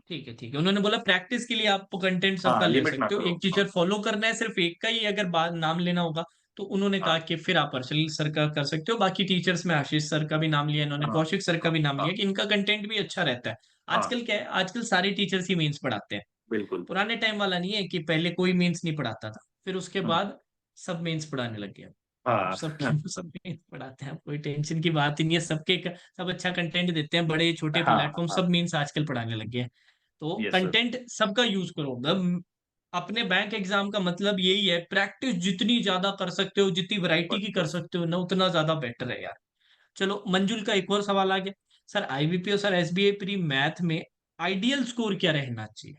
ठीक है, ठीक है। उन्होंने बोला प्रैक्टिस के लिए आप कंटेंट हाँ सबका ले लिमिट ना सकते हो, करो। एक हाँ टीचर फॉलो करना है सिर्फ एक का ही अगर बात नाम लेना होगा तो उन्होंने कहा हाँ कि फिर आप अर्शल सर का कर सकते हो। बाकी टीचर्स में आशीष सर का भी नाम लिया इन्होंने, हाँ कौशिक सर का हाँ भी नाम हाँ लिया कि इनका कंटेंट भी अच्छा रहता है। हाँ आजकल क्या है, आजकल सारे टीचर्स ही मेंस पढ़ाते हैं। बिल्कुल। पुराने टाइम वाला नहीं है कि पहले कोई मेंस नहीं पढ़ाता था, फिर उसके हम्म, बाद सब मेंस पढ़ाने लग गया। अब हाँ सब सब मेंस पढ़ाते हैं, अब कोई टेंशन की बात ही नहीं है। सब अच्छा कंटेंट देते हैं, बड़े छोटे हाँ प्लेटफॉर्म हाँ सब मेंस आजकल पढ़ाने लग गए हैं। तो यस सर। कंटेंट सबका यूज करो। अपने बैंक एग्जाम का मतलब यही है, प्रैक्टिस जितनी ज्यादा कर सकते हो, जितनी वैरायटी बस की कर बस। सकते हो ना, उतना ज्यादा बेटर है यार। चलो मंजुल का एक और सवाल आ गया। सर आईबीपी और सर एसबीआई प्री मैथ में आइडियल स्कोर क्या रहना चाहिए?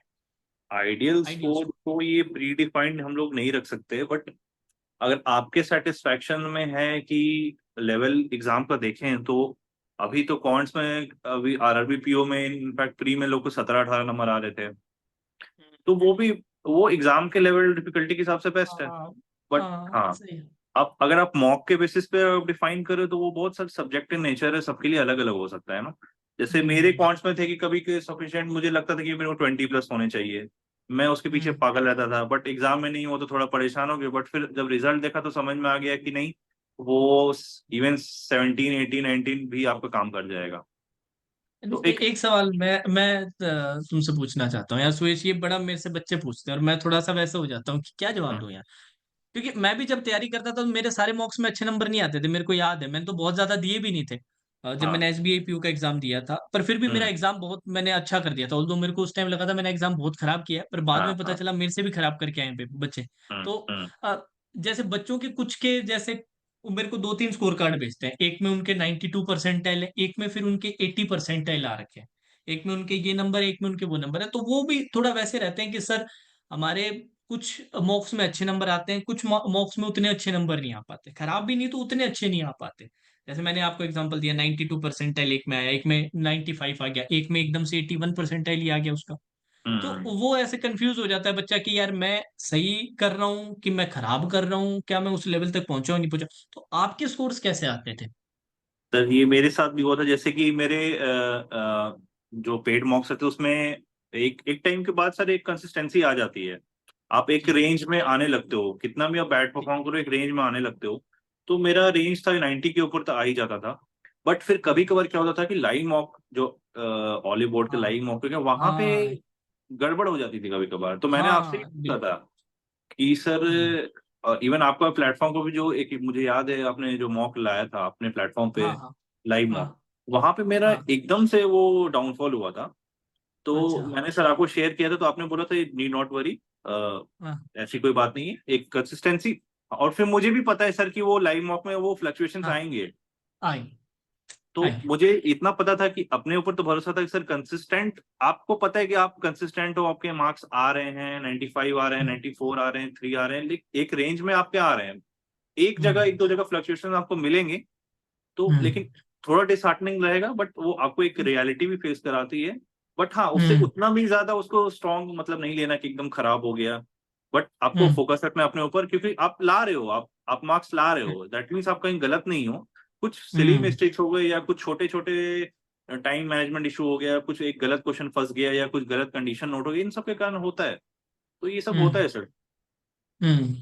Ideal ideal score score. तो ये प्री डिफाइंड हम लोग नहीं रख सकते, बट अगर आपके सेटिस्फैक्शन में है कि लेवल एग्जाम का देखें तो अभी तो कॉन्ट्स में अभी आरआरबी पीओ में इनफैक्ट प्री में लोग को 17-18 नंबर आ रहे थे, तो वो भी वो एग्जाम के लेवल डिफिकल्टी के हिसाब से बेस्ट है। हाँ। बट हाँ हाँ, सही है। अब अगर आप मॉक के बेसिस पे डिफाइन करें तो वो बहुत सब्जेक्टिव नेचर है, सबके लिए अलग अलग हो सकता है ना। जैसे मेरे हम्म। कॉन्ट्स में थे कि कभी के सफिशिएंट मुझे लगता था कि मेरे को 20+ होने चाहिए, मैं उसके पीछे हम्म। पागल रहता था, बट एग्जाम में नहीं हुआ तो थोड़ा परेशान हो गया, बट फिर जब रिजल्ट देखा तो समझ में आ गया कि नहीं, वो इवन 17, 18, 19 भी आपका काम कर जाएगा। तो एक एक सवाल मैं तुमसे पूछना चाहता हूँ यार सुरेश, ये बड़ा मेरे से बच्चे पूछते हैं और मैं थोड़ा सा वैसा हो जाता हूँ कि क्या जवाब हम्म, दूं यार। क्योंकि मैं भी जब तैयारी करता था तो मेरे सारे मॉक्स में अच्छे नंबर नहीं आते थे, मेरे को याद है मैंने तो बहुत ज्यादा दिए भी नहीं थे। जब हाँ मैंने एसबीआई पीयू का एग्जाम दिया था, पर फिर भी मेरा हम्म एग्जाम बहुत मैंने अच्छा कर दिया था। ऑल्दो मेरे को उस टाइम लगा था मैंने एग्जाम बहुत खराब किया है, पर बाद हाँ में पता हाँ चला मेरे से भी खराब करके आए हैं बच्चे। तो हम्म अ, जैसे बच्चों के कुछ के जैसे वो मेरे को दो तीन स्कोर कार्ड भेजते हैं, एक में उनके 92 परसेंटाइल है, एक में फिर उनके 80 परसेंटाइल आ रखे हैं, एक में उनके ये नंबर है, एक में उनके वो नंबर है। तो वो भी थोड़ा वैसे रहते हैं कि सर हमारे कुछ मॉक्स में अच्छे नंबर आते हैं, कुछ मॉक्स में उतने अच्छे नंबर नहीं आ पाते, खराब भी नहीं तो उतने अच्छे नहीं आ पाते। जैसे मैंने आपको एग्जांपल दिया 92 परसेंटाइल एक में आया, एक में 95 आ गया, एक में एकदम से 81 परसेंटाइल ही आ गया उसका। तो हम्म। वो ऐसे कंफ्यूज हो जाता है बच्चा कि यार मैं सही कर रहा हूँ कि मैं खराब कर रहा हूँ, क्या मैं उस लेवल तक पहुंचा हूं नहीं पहुंचा। तो आपके स्कोर्स कैसे आते थे? सर ये मेरे साथ भी हुआ था, जैसे कि मेरे जो पेड मॉक्स थे उसमें एक एक टाइम के बाद सर एक कंसिस्टेंसी आ जाती है, आप एक ठीक है। रेंज में आने लगते हो, कितना भी आप बैड ठीक। परफॉर्म करो एक रेंज में आने लगते हो। तो मेरा रेंज था 90 के ऊपर तो आ ही जाता था। बट फिर कभी हम्म। कभार क्या होता था कि लाइव मॉक जो ऑलिव बोर्ड के हाँ। लाइव मॉक है वहां पे हाँ। गड़बड़ हो जाती थी कभी कभार, तो मैंने आपसे ही हाँ पूछा बिल्कुल। था कि सर हम्म। इवन आपका प्लेटफॉर्म को भी जो एक मुझे याद है आपने जो मॉक लाया था अपने प्लेटफॉर्म पे, हाँ। हाँ। लाइव मॉक, हाँ। वहां पे मेरा हाँ। एकदम से वो डाउनफॉल हुआ था। तो अच्छा। मैंने सर आपको शेयर किया था तो आपने बोला था नीड नॉट वरी, हाँ। ऐसी कोई बात नहीं है, एक कंसिस्टेंसी। और फिर मुझे भी पता है सर कि वो लाइव मॉक में वो फ्लक्चुएशंस हाँ। आएंगे। आई। तो आई। मुझे इतना पता था कि अपने ऊपर तो भरोसा था कि सर कंसिस्टेंट, आपको पता है कि आप कंसिस्टेंट हो, आपके मार्क्स आ रहे हैं 95 आ रहे हैं, हम्म। 94 आ रहे हैं, 3 आ रहे हैं, लेकिन एक रेंज में आपके आ रहे हैं। एक जगह हम्म। एक दो जगह फ्लक्चुएशन आपको मिलेंगे, तो हम्म। लेकिन थोड़ा डिसहार्टनिंग रहेगा, बट वो आपको एक रियलिटी भी फेस कराती है। बट हाँ, उससे हम्म। उतना भी ज्यादा उसको स्ट्रॉन्ग मतलब नहीं लेना कि एकदम खराब हो गया। बट आपको हम्म। फोकस रखना है अपने ऊपर, क्योंकि आप ला रहे हो, आप मार्क्स ला रहे हो, दैट मीन्स आप कहीं गलत नहीं हो। कुछ सिली हम्म। मिस्टेक्स हो गए या कुछ छोटे छोटे टाइम मैनेजमेंट इशू हो गया, कुछ एक गलत क्वेश्चन फंस गया या कुछ गलत कंडीशन नोट हो गई, इन सब के कारण होता है। तो ये सब होता हम्म। है सर।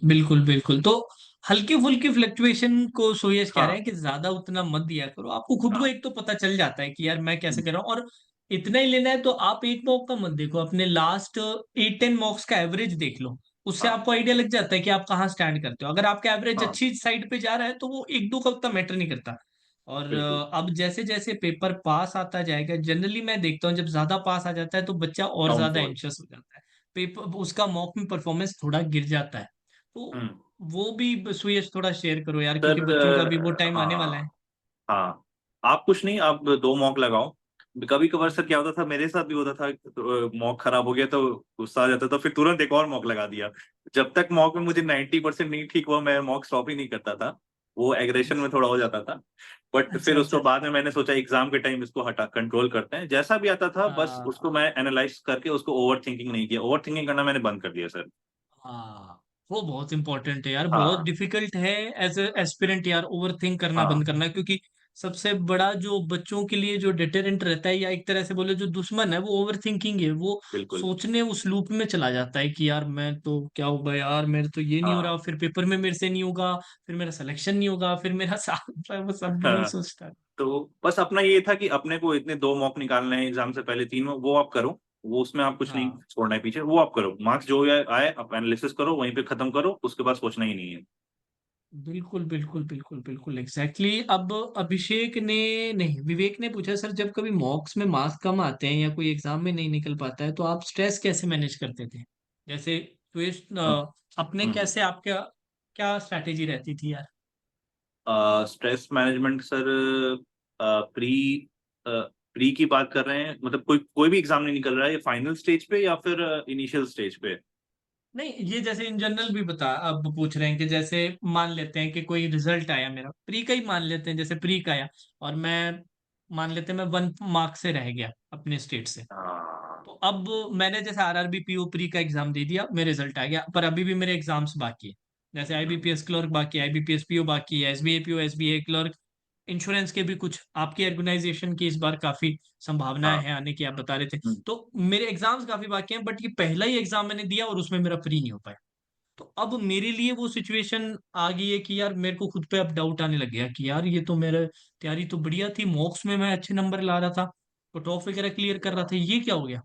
बिल्कुल बिल्कुल। तो हल्की फुल्की फ्लक्चुएशन को सोयश कह रहे हाँ हैं कि ज्यादा उतना मत दिया करो, आपको खुद को हाँ एक तो पता चल जाता है कि यार मैं कैसे कर रहा हूँ। और इतना ही लेना है तो आप एक मॉक का मत देखो, अपने लास्ट 8-10 मॉक्स का एवरेज देख लो। उससे हाँ आपको आइडिया लग जाता है कि आप कहाँ स्टैंड करते हो। अगर आपका एवरेज हाँ अच्छी साइड पे जा रहा है तो वो एक दो का उतना मैटर नहीं करता। और बिल्कुल। अब जैसे जैसे पेपर पास आता जाएगा, जनरली मैं देखता हूँ जब ज्यादा पास आ जाता है तो बच्चा और ज्यादा डाउनफॉल। एंशियस हो जाता है, पेपर उसका मॉक में परफॉर्मेंस थोड़ा गिर जाता है। तो हम्म। वो भी सुयश थोड़ा शेयर करो यार, क्योंकि बच्चों का भी वो सर टाइम आने वाला है। हाँ हाँ, आप कुछ नहीं, आप 2 मॉक लगाओ। कभी कभार हम्म। सर क्या होता था, मेरे साथ भी होता था, मॉक खराब हो गया तो गुस्सा आ जाता था, फिर तुरंत एक और मॉक लगा दिया। जब तक मॉक में मुझे 90% नहीं ठीक हुआ मैं मॉक स्टॉप ही नहीं करता था। वो एग्रेशन में थोड़ा हो जाता था। बट फिर अच्छा उसको अच्छा। बाद में मैंने सोचा एग्जाम के टाइम इसको हटा कंट्रोल करते हैं, जैसा भी आता था बस हाँ उसको मैं एनालाइज करके उसको ओवर थिंकिंग नहीं किया, ओवर थिंकिंग करना मैंने बंद कर दिया सर। हाँ, वो बहुत इंपॉर्टेंट है यार, बहुत हाँ डिफिकल्ट है एज एस्पिरेंट यार ओवर थिंक करना हाँ बंद करना, क्योंकि सबसे बड़ा जो बच्चों के लिए जो डिटरेंट रहता है, या एक तरह से बोले जो दुश्मन है, वो ओवर थिंकिंग है। वो बिल्कुल। सोचने उस लूप में चला जाता है कि यार मैं तो क्या होगा यार, मेरे तो ये नहीं हो हाँ रहा, फिर पेपर में मेरे से नहीं होगा, फिर मेरा सिलेक्शन नहीं होगा, फिर मेरा साथ वो सब वही हाँ। सोचता है। तो बस अपना ये था कि अपने को इतने 2 मॉक निकालने हैं एग्जाम से पहले, 3 वो आप करो, वो उसमें आप कुछ नहीं हाँ छोड़ना है पीछे, वो आप करो, मार्क्स जो आए आए आप एनालिसिस करो वहीं पे खत्म करो, उसके बाद सोचना ही नहीं है। बिल्कुल बिल्कुल बिल्कुल बिल्कुल एग्जैक्टली exactly। अब अभिषेक ने, नहीं विवेक ने पूछा, सर जब कभी मॉक्स में मार्क्स कम आते हैं या कोई एग्जाम में नहीं निकल पाता है तो आप स्ट्रेस कैसे मैनेज करते थे? जैसे हाँ। अपने हम्म। कैसे, आपका क्या स्ट्रैटेजी रहती थी यार? Stress management sir, pre pre की बात कर रहे हैं, मतलब कोई कोई भी एग्जाम नहीं निकल रहा है, ये फाइनल स्टेज पे या फिर इनिशियल स्टेज पे? नहीं, ये जैसे इन जनरल भी बता, अब पूछ रहे हैं कि जैसे मान लेते हैं कि कोई रिजल्ट आया मेरा, प्री का ही मान लेते हैं, जैसे प्री का आया और मैं मान लेते हैं मैं 1 मार्क से रह गया अपने स्टेट से। हाँ। तो अब मैंने जैसे आरआरबी पीओ प्री का एग्जाम दे दिया, मेरा रिजल्ट आ गया, पर अभी भी मेरे एग्जाम्स बाकी है। जैसे हम्म। आईबीपीएस क्लर्क बाकी है, आईबीपीएस पीओ बाकी है, SBI PO, SBI clerk, insurance के भी कुछ, आपकी ऑर्गेनाइजेशन की इस बार काफी संभावनाएं हाँ। हैं आने की, आप बता रहे थे। हम्म। तो मेरे एग्जाम्स काफी बाकी हैं, बट ये पहला ही एग्जाम मैंने दिया और उसमें मेरा फ्री नहीं हो पाया। तो अब मेरे लिए वो सिचुएशन आ गई है कि यार मेरे को खुद पे अब डाउट आने लग गया कि यार ये तो मेरा तैयारी तो बढ़िया थी, मॉक्स में मैं अच्छे नंबर ला रहा था, कट ऑफ वगैरह क्लियर कर रहा था, ये क्या हो गया?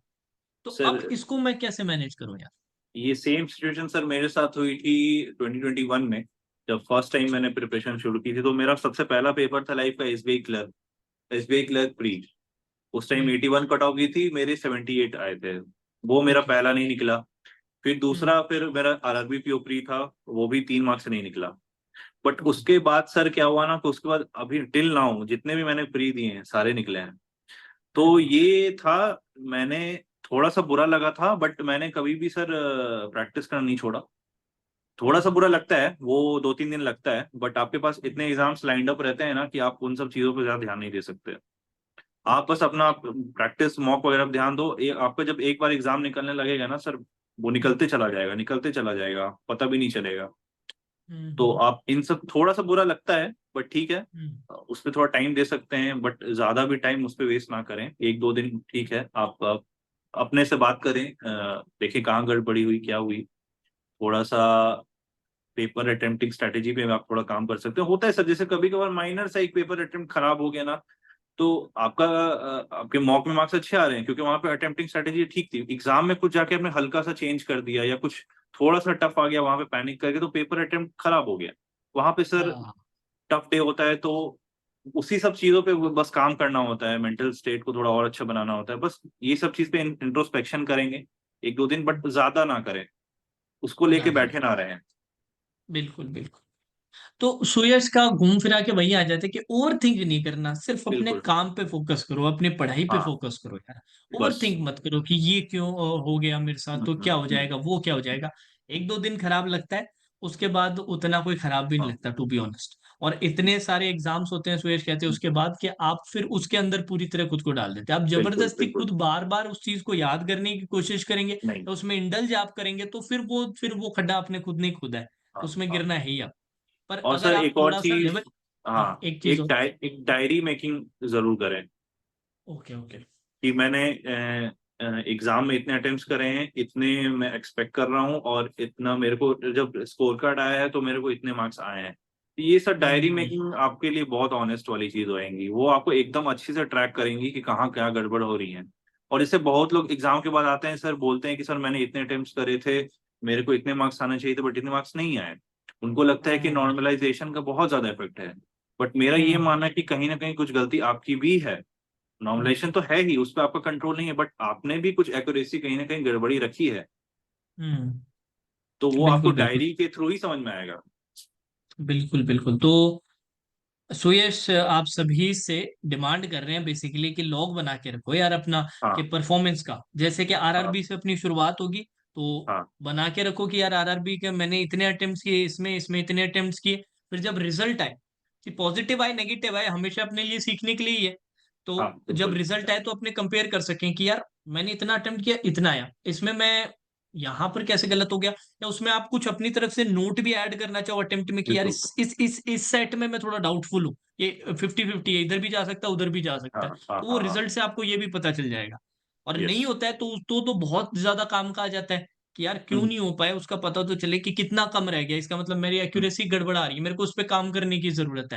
तो सर अब इसको मैं कैसे मैनेज करूं यार? ये सेम सिचुएशन सर मेरे साथ हुई थी 2021 में, जब फर्स्ट टाइम मैंने प्रिपरेशन शुरू की थी, तो मेरा सबसे पहला पेपर था लाइफ का SBI clerk, SBI clerk pre. उस टाइम हम्म। 81 कट ऑफ की थी, मेरे 78 आए थे। वो मेरा ओके। पहला नहीं निकला। फिर हम्म। दूसरा, फिर मेरा आरआरबी पीओ प्री था, वो भी 3 मार्क्स से नहीं निकला। बट हम्म। उसके बाद सर क्या हुआ ना, कि उसके बाद अभी टिल नाउ जितने भी मैंने प्री दिए हैं सारे निकले हैं। अरे तो वाह। ये था, मैंने थोड़ा सा बुरा लगा था, बट मैंने कभी भी सर प्रैक्टिस करना नहीं छोड़ा। थोड़ा सा हम्म। बुरा लगता है, वो 2-3 दिन लगता है, बट आपके पास इतने एग्जाम्स लाइंड अप रहते हैं ना कि आप उन सब चीजों पर ज्यादा ध्यान नहीं दे सकते। आप बस अपना प्रैक्टिस मॉक वगैरह पे ध्यान दो, आपका जब एक बार एग्जाम निकलने लगेगा ना सर, वो निकलते चला जाएगा, निकलते चला जाएगा, पता भी नहीं चलेगा। तो हम्म। आप इन सब, थोड़ा सा बुरा लगता है बट ठीक है, हम्म। उस पर थोड़ा टाइम दे सकते हैं, बट ज्यादा भी टाइम उस पर वेस्ट ना करें, 1-2 दिन ठीक है। आप अपने से बात करें, देखिए कहाँ गड़बड़ी हुई, क्या हुई, थोड़ा सा पेपर अटेम्प्टिंग स्ट्रेटेजी पे आप थोड़ा काम कर सकते हो। होता है सर, जैसे कभी कभार माइनर सा एक पेपर अटेम्प्ट खराब हो गया ना, तो आपका आपके मॉक में मार्क्स अच्छे आ रहे हैं क्योंकि वहां पे अटेम्प्टिंग स्ट्रेटेजी ठीक थी, एग्जाम में कुछ जाके आपने हल्का सा चेंज कर दिया या कुछ थोड़ा सा टफ आ गया, वहां पे पैनिक करके तो पेपर अटेम्प्ट खराब हो गया। वहां पे सर हाँ। टफ डे होता है, तो उसी सब चीजों पे बस काम करना होता है, मेंटल स्टेट को थोड़ा और अच्छा बनाना होता है, बस ये सब चीज पे इंट्रोस्पेक्शन करेंगे 1-2 दिन, बट ज्यादा ना करें, उसको लेके ज्यादा बैठे ना रहें। बिल्कुल बिल्कुल। तो सुयश का घूम फिरा के वही आ जाते कि ओवर थिंक नहीं करना, सिर्फ अपने बिल्कुल। काम पे फोकस करो, अपने पढ़ाई पे हाँ। फोकस करो यार। ओवर बस। थिंक मत करो कि ये क्यों हो गया मेरे साथ, तो क्या हो हम्म। जाएगा, वो क्या हो जाएगा। 1-2 दिन खराब लगता है, उसके बाद उतना कोई खराब भी नहीं हाँ। लगता टू बी ऑनेस्ट। और इतने सारे एग्जाम्स होते हैं सुयश कहते हैं उसके बाद कि आप फिर उसके अंदर पूरी तरह खुद को डाल देते हैं, आप बिल्कुल जबरदस्ती बिल्कुल। खुद बार बार उस चीज को याद करने की कोशिश करेंगे नहीं। या उसमें इंडल्ज आप करेंगे, तो फिर वो खड्डा आपने खुद नहीं खोदा है, हाँ उसमें हाँ। गिरना है ही आप। पर और अगर सर आप एक और थोड़ा सा चीज, लेवल, हाँ हाँ, एक चीज और। एक डायरी मेकिंग जरूर करें, ओके ओके। कि मैंने एग्जाम में इतने अटेम्प्ट्स करे हैं, इतने मैं एक्सपेक्ट कर रहा हूँ, और इतना मेरे को जब स्कोर कार्ड आया है तो मेरे को इतने मार्क्स आए हैं। तो ये सब डायरी हम्म। मेकिंग आपके लिए बहुत ऑनेस्ट वाली चीज होएंगी, वो आपको एकदम अच्छे से ट्रैक करेंगी कि कहाँ क्या गड़बड़ हो रही है। और इससे बहुत लोग एग्जाम के बाद आते हैं सर, बोलते हैं कि सर मैंने इतने अटेम्प्ट्स करे थे, मेरे को इतने मार्क्स आने चाहिए थे, बट इतने मार्क्स नहीं आए। उनको लगता है कि हम्म। नॉर्मलाइजेशन का बहुत ज्यादा इफेक्ट है, बट मेरा ये हम्म। मानना है कि कहीं ना कहीं कुछ गलती आपकी भी है। हम्म। नॉर्मलाइजेशन तो है ही, उस पर आपका कंट्रोल नहीं है, बट आपने भी कुछ एक्यूरेसी कहीं ना कहीं गड़बड़ी रखी है, हम्म। तो वो आपको बिल्कुल बिल्कुल डायरी के थ्रू ही समझ में आएगा। बिल्कुल बिल्कुल। तो सुयश आप सभी से डिमांड कर रहे हैं बेसिकली कि लॉग बना के रखो यार अपना, कि हाँ परफॉर्मेंस का, जैसे कि हाँ आरआरबी से अपनी शुरुआत होगी, तो हाँ। बना के रखो कि यार आरआरबी के मैंने इतने अटेम्प्ट्स किए, इसमें इसमें इतने अटेम्प्ट्स किए। फिर जब रिजल्ट आए, कि पॉजिटिव आए नेगेटिव आए, हमेशा अपने लिए सीखने के लिए ही है। तो हाँ जब बिल्कुल। रिजल्ट आए तो अपने कंपेयर कर सकें कि यार मैंने इतना अटेम्प्ट किया, इतना आया, इसमें मैं यहाँ पर कैसे गलत हो गया। या उसमें आप कुछ अपनी तरफ से नोट भी ऐड करना चाहो अटेम्प्ट में कि यार बिल्कुल। इस सेट में मैं थोड़ा डाउटफुल हूँ, ये 50-50 है, इधर भी जा सकता है उधर भी जा सकता हाँ है। हाँ तो वो हाँ हाँ। रिजल्ट से आपको ये भी पता चल जाएगा। और यस। नहीं होता है तो बहुत ज्यादा काम का आ जाता है कि यार क्यों नहीं हो पाया, उसका पता तो चले कि कितना कम रह गया, इसका मतलब मेरी हम्म एक्यूरेसी गड़बड़ा रही है, मेरे को उस पर काम करने की जरूरत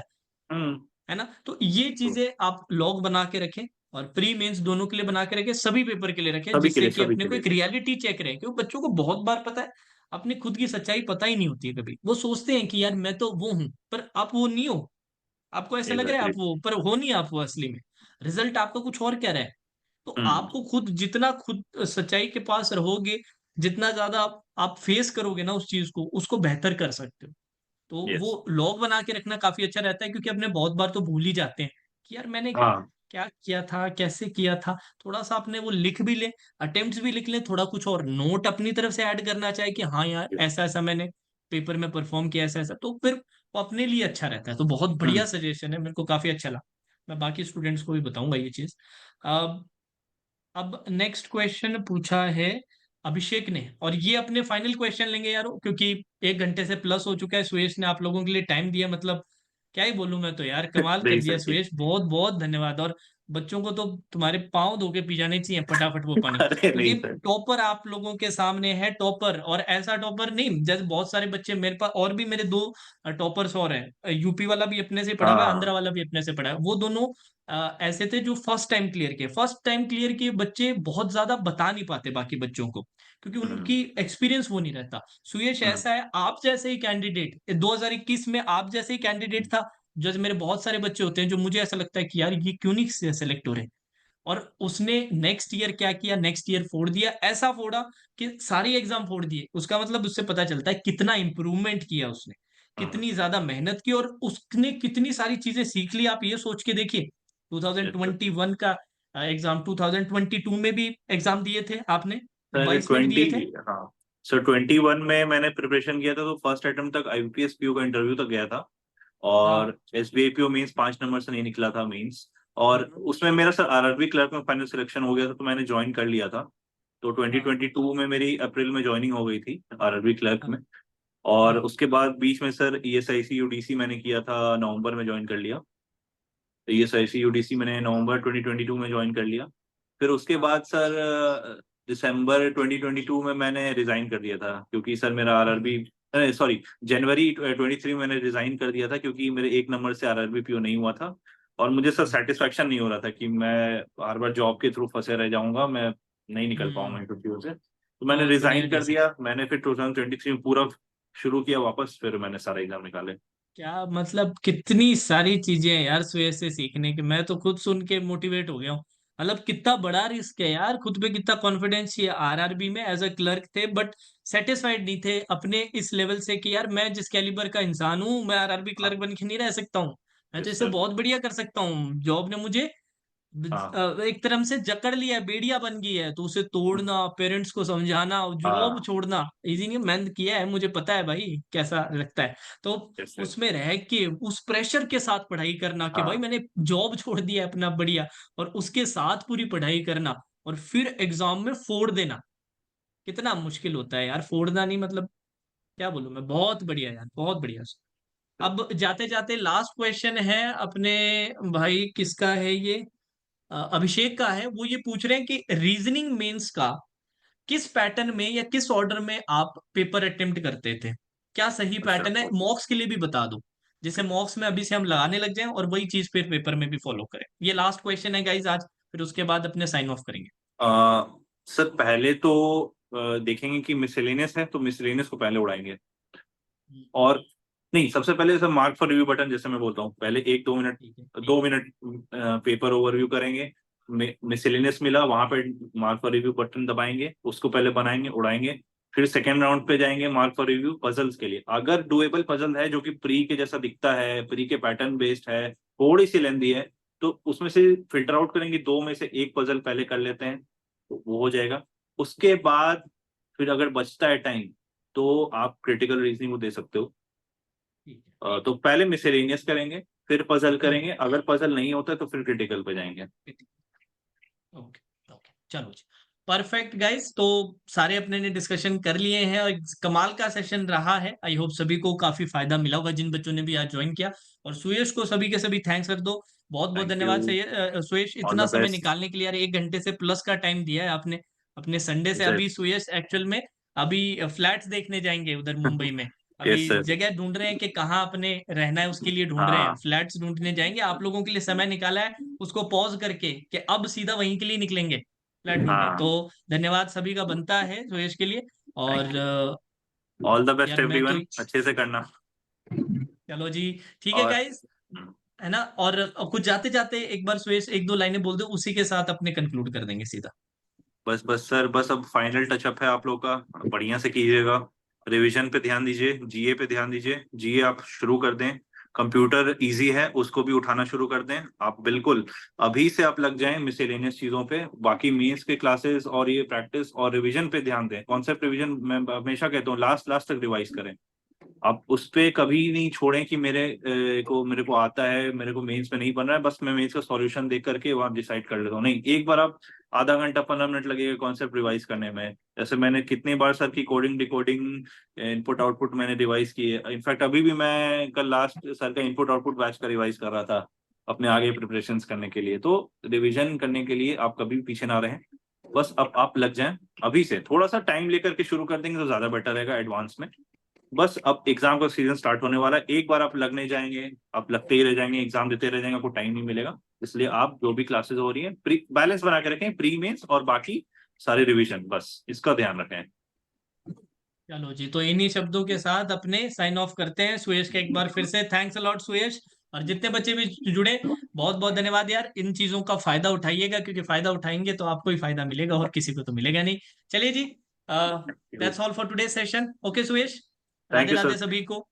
हम्म, है ना। तो ये तो चीजें आप लॉग बना के रखें, और प्री मेंस दोनों के लिए बना के रखें, सभी पेपर के लिए रखें, सभी के जिससे लिए, कि सभी अपने के को लिए। एक रियलिटी चेक रहे। क्योंकि बच्चों को बहुत बार पता है, अपनी खुद की सच्चाई पता ही नहीं होती है कभी, वो सोचते हैं कि यार मैं तो वो हूं, पर आप वो नहीं हो। आपको ऐसा लग रहा है एग्जैक्टली। आप वो, पर हो नहीं आप वो असली में। रिजल्ट आपका कुछ और कह रहा है। तो हम्म। आपको खुद जितना खुद सच्चाई के पास रहोगे, जितना ज्यादा आप फेस करोगे ना उस चीज को, उसको बेहतर कर सकते हो। तो यस। वो लॉग बना के रखना काफी अच्छा रहता है, क्योंकि अपने बहुत बार तो भूल ही जाते हैं कि यार मैंने हाँ। क्या किया था, कैसे किया था। थोड़ा सा अपने वो लिख भी ले, अटेम्प्ट्स भी लिख ले, थोड़ा कुछ और नोट अपनी तरफ से ऐड करना चाहे कि हाँ यार यस। ऐसा ऐसा मैंने पेपर में परफॉर्म किया, ऐसा ऐसा, तो फिर वो अपने लिए अच्छा रहता है। तो बहुत बढ़िया हम्म। सजेशन है, मेरे को काफी अच्छा लगा। मैं बाकी स्टूडेंट्स को भी बताऊंगा ये चीज। अब नेक्स्ट क्वेश्चन पूछा है अभिषेक ने, और ये अपने फाइनल क्वेश्चन लेंगे यार, क्योंकि 1 घंटे से प्लस हो चुका है। सुयश ने आप लोगों के लिए टाइम दिया, मतलब क्या ही बोलूं मैं तो यार, कमाल कर देख दिया सकती। सुयश, बहुत बहुत धन्यवाद। और बच्चों को तो तुम्हारे पाँव धो के पी जाने चाहिए फटाफट वो पानी, अरे क्योंकि नहीं सर। टॉपर आप लोगों के सामने है, टॉपर। और ऐसा टॉपर नहीं, जैसे बहुत सारे बच्चे मेरे पास, और भी मेरे दो टॉपर्स और हैं, यूपी वाला भी अपने से पढ़ा हुआ है, आंध्रा हाँ। वाला भी अपने से पढ़ा है। वो दोनों ऐसे थे जो फर्स्ट टाइम क्लियर किए बच्चे बहुत ज्यादा बता नहीं पाते बाकी बच्चों को, क्योंकि हम्म उनकी एक्सपीरियंस वो नहीं रहता। सुयश हम्म ऐसा है, आप जैसे ही कैंडिडेट 2021 में आप जैसे ही कैंडिडेट था। जैसे मेरे बहुत सारे बच्चे होते हैं जो मुझे ऐसा लगता है कि यार ये क्यों नहीं सेलेक्ट हो रहे, और उसने नेक्स्ट ईयर क्या किया, नेक्स्ट ईयर फोड़ दिया, ऐसा फोड़ा कि सारे एग्जाम फोड़ दिए। उसका मतलब उससे पता चलता है कितना इंप्रूवमेंट किया उसने, हम्म। कितनी ज्यादा मेहनत की, और उसने कितनी सारी चीजें सीख ली। आप ये सोच के देखिए, यस सर। 2021 का एग्जाम 2022 में भी एग्जाम दिए थे आपने, सर 22 में भी 20, दिए थे। हाँ सर 21 में मैंने प्रिपरेशन किया था, तो फर्स्ट अटेम्प्ट तक आईपीएस पीओ का इंटरव्यू तक गया था। हाँ और एसबीआई पीओ मींस 5 नंबर से नहीं निकला था मींस। और उसमें मेरा सर आरआरबी क्लर्क में फाइनल सिलेक्शन हो गया था, तो मैंने ज्वाइन कर लिया था। तो हाँ 2022 में मेरी अप्रैल में ज्वाइनिंग हो गई थी आरआरबी क्लर्क हाँ में। और हाँ उसके बाद बीच में सर ईएसआईसी यूडीसी मैंने किया था, नवंबर में ज्वाइन कर लिया। ईएसआईसी यूडीसी मैंने नवंबर 2022 में ज्वाइन कर लिया। फिर उसके हाँ। बाद सर दिसंबर 2022 में मैंने रिजाइन कर दिया था, क्योंकि सर मेरा हम्म, आरआरबी, सॉरी, जनवरी 23 में मैंने रिजाइन कर दिया था, क्योंकि मेरे 1 नंबर से आरआरबी पीओ नहीं हुआ था। और मुझे सर हम्म, सेटिस्फेक्शन नहीं हो रहा था कि मैं बार बार जॉब के थ्रू फंसे रह जाऊंगा, मैं नहीं निकल पाऊंगा हम्म। इन छुट्टियों से। तो मैंने बहुत बढ़िया रिजाइन कर कैसे, दिया। मैंने फिर 2023 में पूरा शुरू किया वापस, फिर मैंने सारे एग्जाम निकाले। क्या मतलब कितनी सारी चीजें हैं यार सुयश से सीखने की, मैं तो खुद सुन के मोटिवेट हो गया हूँ। मतलब कितना बड़ा रिस्क है यार, खुद पे कितना कॉन्फिडेंस चाहिए। आरआरबी में एज अ क्लर्क थे, बट सेटिस्फाइड नहीं थे अपने इस लेवल से कि यार मैं जिस कैलिबर का इंसान हूँ, मैं आरआरबी क्लर्क हाँ। बन के नहीं रह सकता हूँ, मैं तो यस इसे सर। बहुत बढ़िया कर सकता हूँ। जॉब ने मुझे हाँ। एक तरह से जकड़ लिया है, बेड़िया बन गई है, तो उसे हम्म, तोड़ना, पेरेंट्स को समझाना, जॉब हाँ। छोड़ना इजी नहीं। मैंने किया है, मुझे पता है भाई कैसा लगता है। तो यस सर। उसमें रह के उस प्रेशर के साथ पढ़ाई करना कि भाई हाँ। मैंने जॉब छोड़ दिया है अपना बढ़िया, और उसके साथ पूरी पढ़ाई करना, और फिर एग्जाम में फोड़ देना, कितना मुश्किल होता है यार फोड़ना। नहीं मतलब क्या बोलूं मैं, बहुत बढ़िया यार, बहुत बढ़िया। अब जाते जाते लास्ट क्वेश्चन है अपने, भाई किसका है ये, अभिषेक का है। वो ये पूछ रहे हैं कि रीजनिंग मेंस का किस पैटर्न में या किस ऑर्डर में आप पेपर अटेम्प्ट करते थे, क्या सही अच्छा। पैटर्न है, मॉक्स के लिए भी बता दो, जैसे मॉक्स में अभी से हम लगाने लग जाएं और वही चीज फिर पेपर में भी फॉलो करें। ये लास्ट क्वेश्चन है गाइज आज, फिर उसके बाद अपने साइन ऑफ करेंगे। आ, सर पहले तो देखेंगे कि मिसलेनियस है, तो मिसलेनियस को पहले उड़ाएंगे। और नहीं, सबसे पहले sir mark for review button, जैसे मैं बोलता हूँ, पहले 1-2 मिनट, ठीक है। 2 मिनट पेपर ओवरव्यू करेंगे। मिसलेनियस मिला वहां पे, मार्क फॉर रिव्यू बटन दबाएंगे, उसको पहले बनाएंगे, उड़ाएंगे। फिर सेकेंड राउंड पे जाएंगे मार्क फॉर रिव्यू पजल्स के लिए। अगर डुएबल पजल है जो कि प्री के जैसा दिखता है, प्री के पैटर्न बेस्ड है, थोड़ी सी लेंदी है, तो उसमें से फिल्टर आउट करेंगे, दो में से एक पजल पहले कर लेते हैं, तो वो हो जाएगा। उसके बाद फिर अगर बचता है टाइम, तो आप क्रिटिकल रीजनिंग को दे सकते हो। ठीक है। तो पहले मिसलेनियस करेंगे, फिर पजल ओके करेंगे, अगर पजल नहीं होता तो फिर क्रिटिकल पे जाएंगे। ओके ओके, चलो जी, परफेक्ट गाइस। तो सारे अपने ने डिस्कशन कर लिए हैं और कमाल का सेशन रहा है। आई होप सभी को काफी फायदा मिला होगा जिन बच्चों ने भी आज ज्वाइन किया। और सुयश को सभी के सभी थैंक्स कर दो। बहुत बहुत थैंक यू। धन्यवाद सुयश, ऑल इतना द समय बेस्ट। निकालने के लिए यार। 1 घंटे से प्लस का टाइम दिया है आपने अपने संडे से। सर। अभी सुयश एक्चुअल में अभी फ्लैट्स देखने जाएंगे उधर मुंबई में। अभी यस सर। जगह ढूंढ रहे हैं कि कहाँ अपने रहना है, उसके लिए ढूंढ रहे हैं, हाँ। फ्लैट्स ढूंढने जाएंगे। आप लोगों के लिए समय निकाला है, उसको पॉज करके कि अब सीधा वहीं के लिए निकलेंगे फ्लैट ढूंढने। हाँ। तो धन्यवाद सभी का बनता है सुयश के लिए। थैंक और यू। ऑल द बेस्ट यार मैं तो, एवरीवन, अच्छे से करना। चलो जी, ठीक है और गाइस, है ना। और कुछ जाते जाते एक बार सुयश 1 2 लाइनें बोल दो, उसी के साथ अपने कंक्लूड कर देंगे सीधा। बस बस सर, बस अब फाइनल टचअप है आप लोग का, बढ़िया से कीजिएगा। रिवीजन पे ध्यान दीजिए, जीए पे ध्यान दीजिए, जीए आप शुरू कर दें। कंप्यूटर इजी है, उसको भी उठाना शुरू कर दें आप, बिल्कुल। अभी से आप लग जाएं मिसेलेनियस चीजों पे, बाकी मेंस के क्लासेस और ये प्रैक्टिस और रिवीजन पे ध्यान दें। कॉन्सेप्ट रिवीजन मैं हमेशा कहता हूँ लास्ट लास्ट तक रिवाइज करें। आप उस पे कभी नहीं छोड़ें कि मेरे को आता है, मेरे को मेंस में नहीं बन रहा है, बस मैं मेंस का सॉल्यूशन देख करके वहां डिसाइड कर लेता हूँ। नहीं, एक बार आप आधा घंटा 15 मिनट लगेगा कॉन्सेप्ट रिवाइज करने में। जैसे मैंने कितनी बार सर की कोडिंग डिकोडिंग इनपुट आउटपुट मैंने रिवाइज की है। इनफैक्ट अभी भी मैं कल लास्ट सर का इनपुट आउटपुट बैच का रिवाइज कर रहा था अपने आगे प्रिपरेशंस करने के लिए। तो रिवीजन करने के लिए आप कभी पीछे ना रहें, बस अब आप लग जाएं। अभी से थोड़ा सा टाइम लेकर के शुरू कर देंगे तो ज्यादा बेटर रहेगा एडवांस में। बस अब एग्जाम का सीजन स्टार्ट होने वाला है, एक बार आप लगने जाएंगे, आप लगते ही रह जाएंगे, एग्जाम देते रह जाएंगे, आपको टाइम नहीं मिलेगा। इसलिए आप जो भी क्लासेस हो रही है प्री बैलेंस बना के रखें, प्री मेंस और बाकी सारे रिवीजन, बस इसका ध्यान रखें। चलो जी, तो इन्हीं शब्दों के साथ अपने साइन ऑफ करते हैं। सुयश का एक बार फिर से थैंक्स अलॉट सुयश। और जितने बच्चे भी जुड़े, बहुत बहुत धन्यवाद यार। इन चीजों का फायदा उठाइएगा, क्योंकि फायदा उठाएंगे तो आपको ही फायदा मिलेगा और किसी को तो मिलेगा नहीं। चलिए जी, that's all for today session. Okay Suyash, thank Radhe you Radhe sir. सभी को।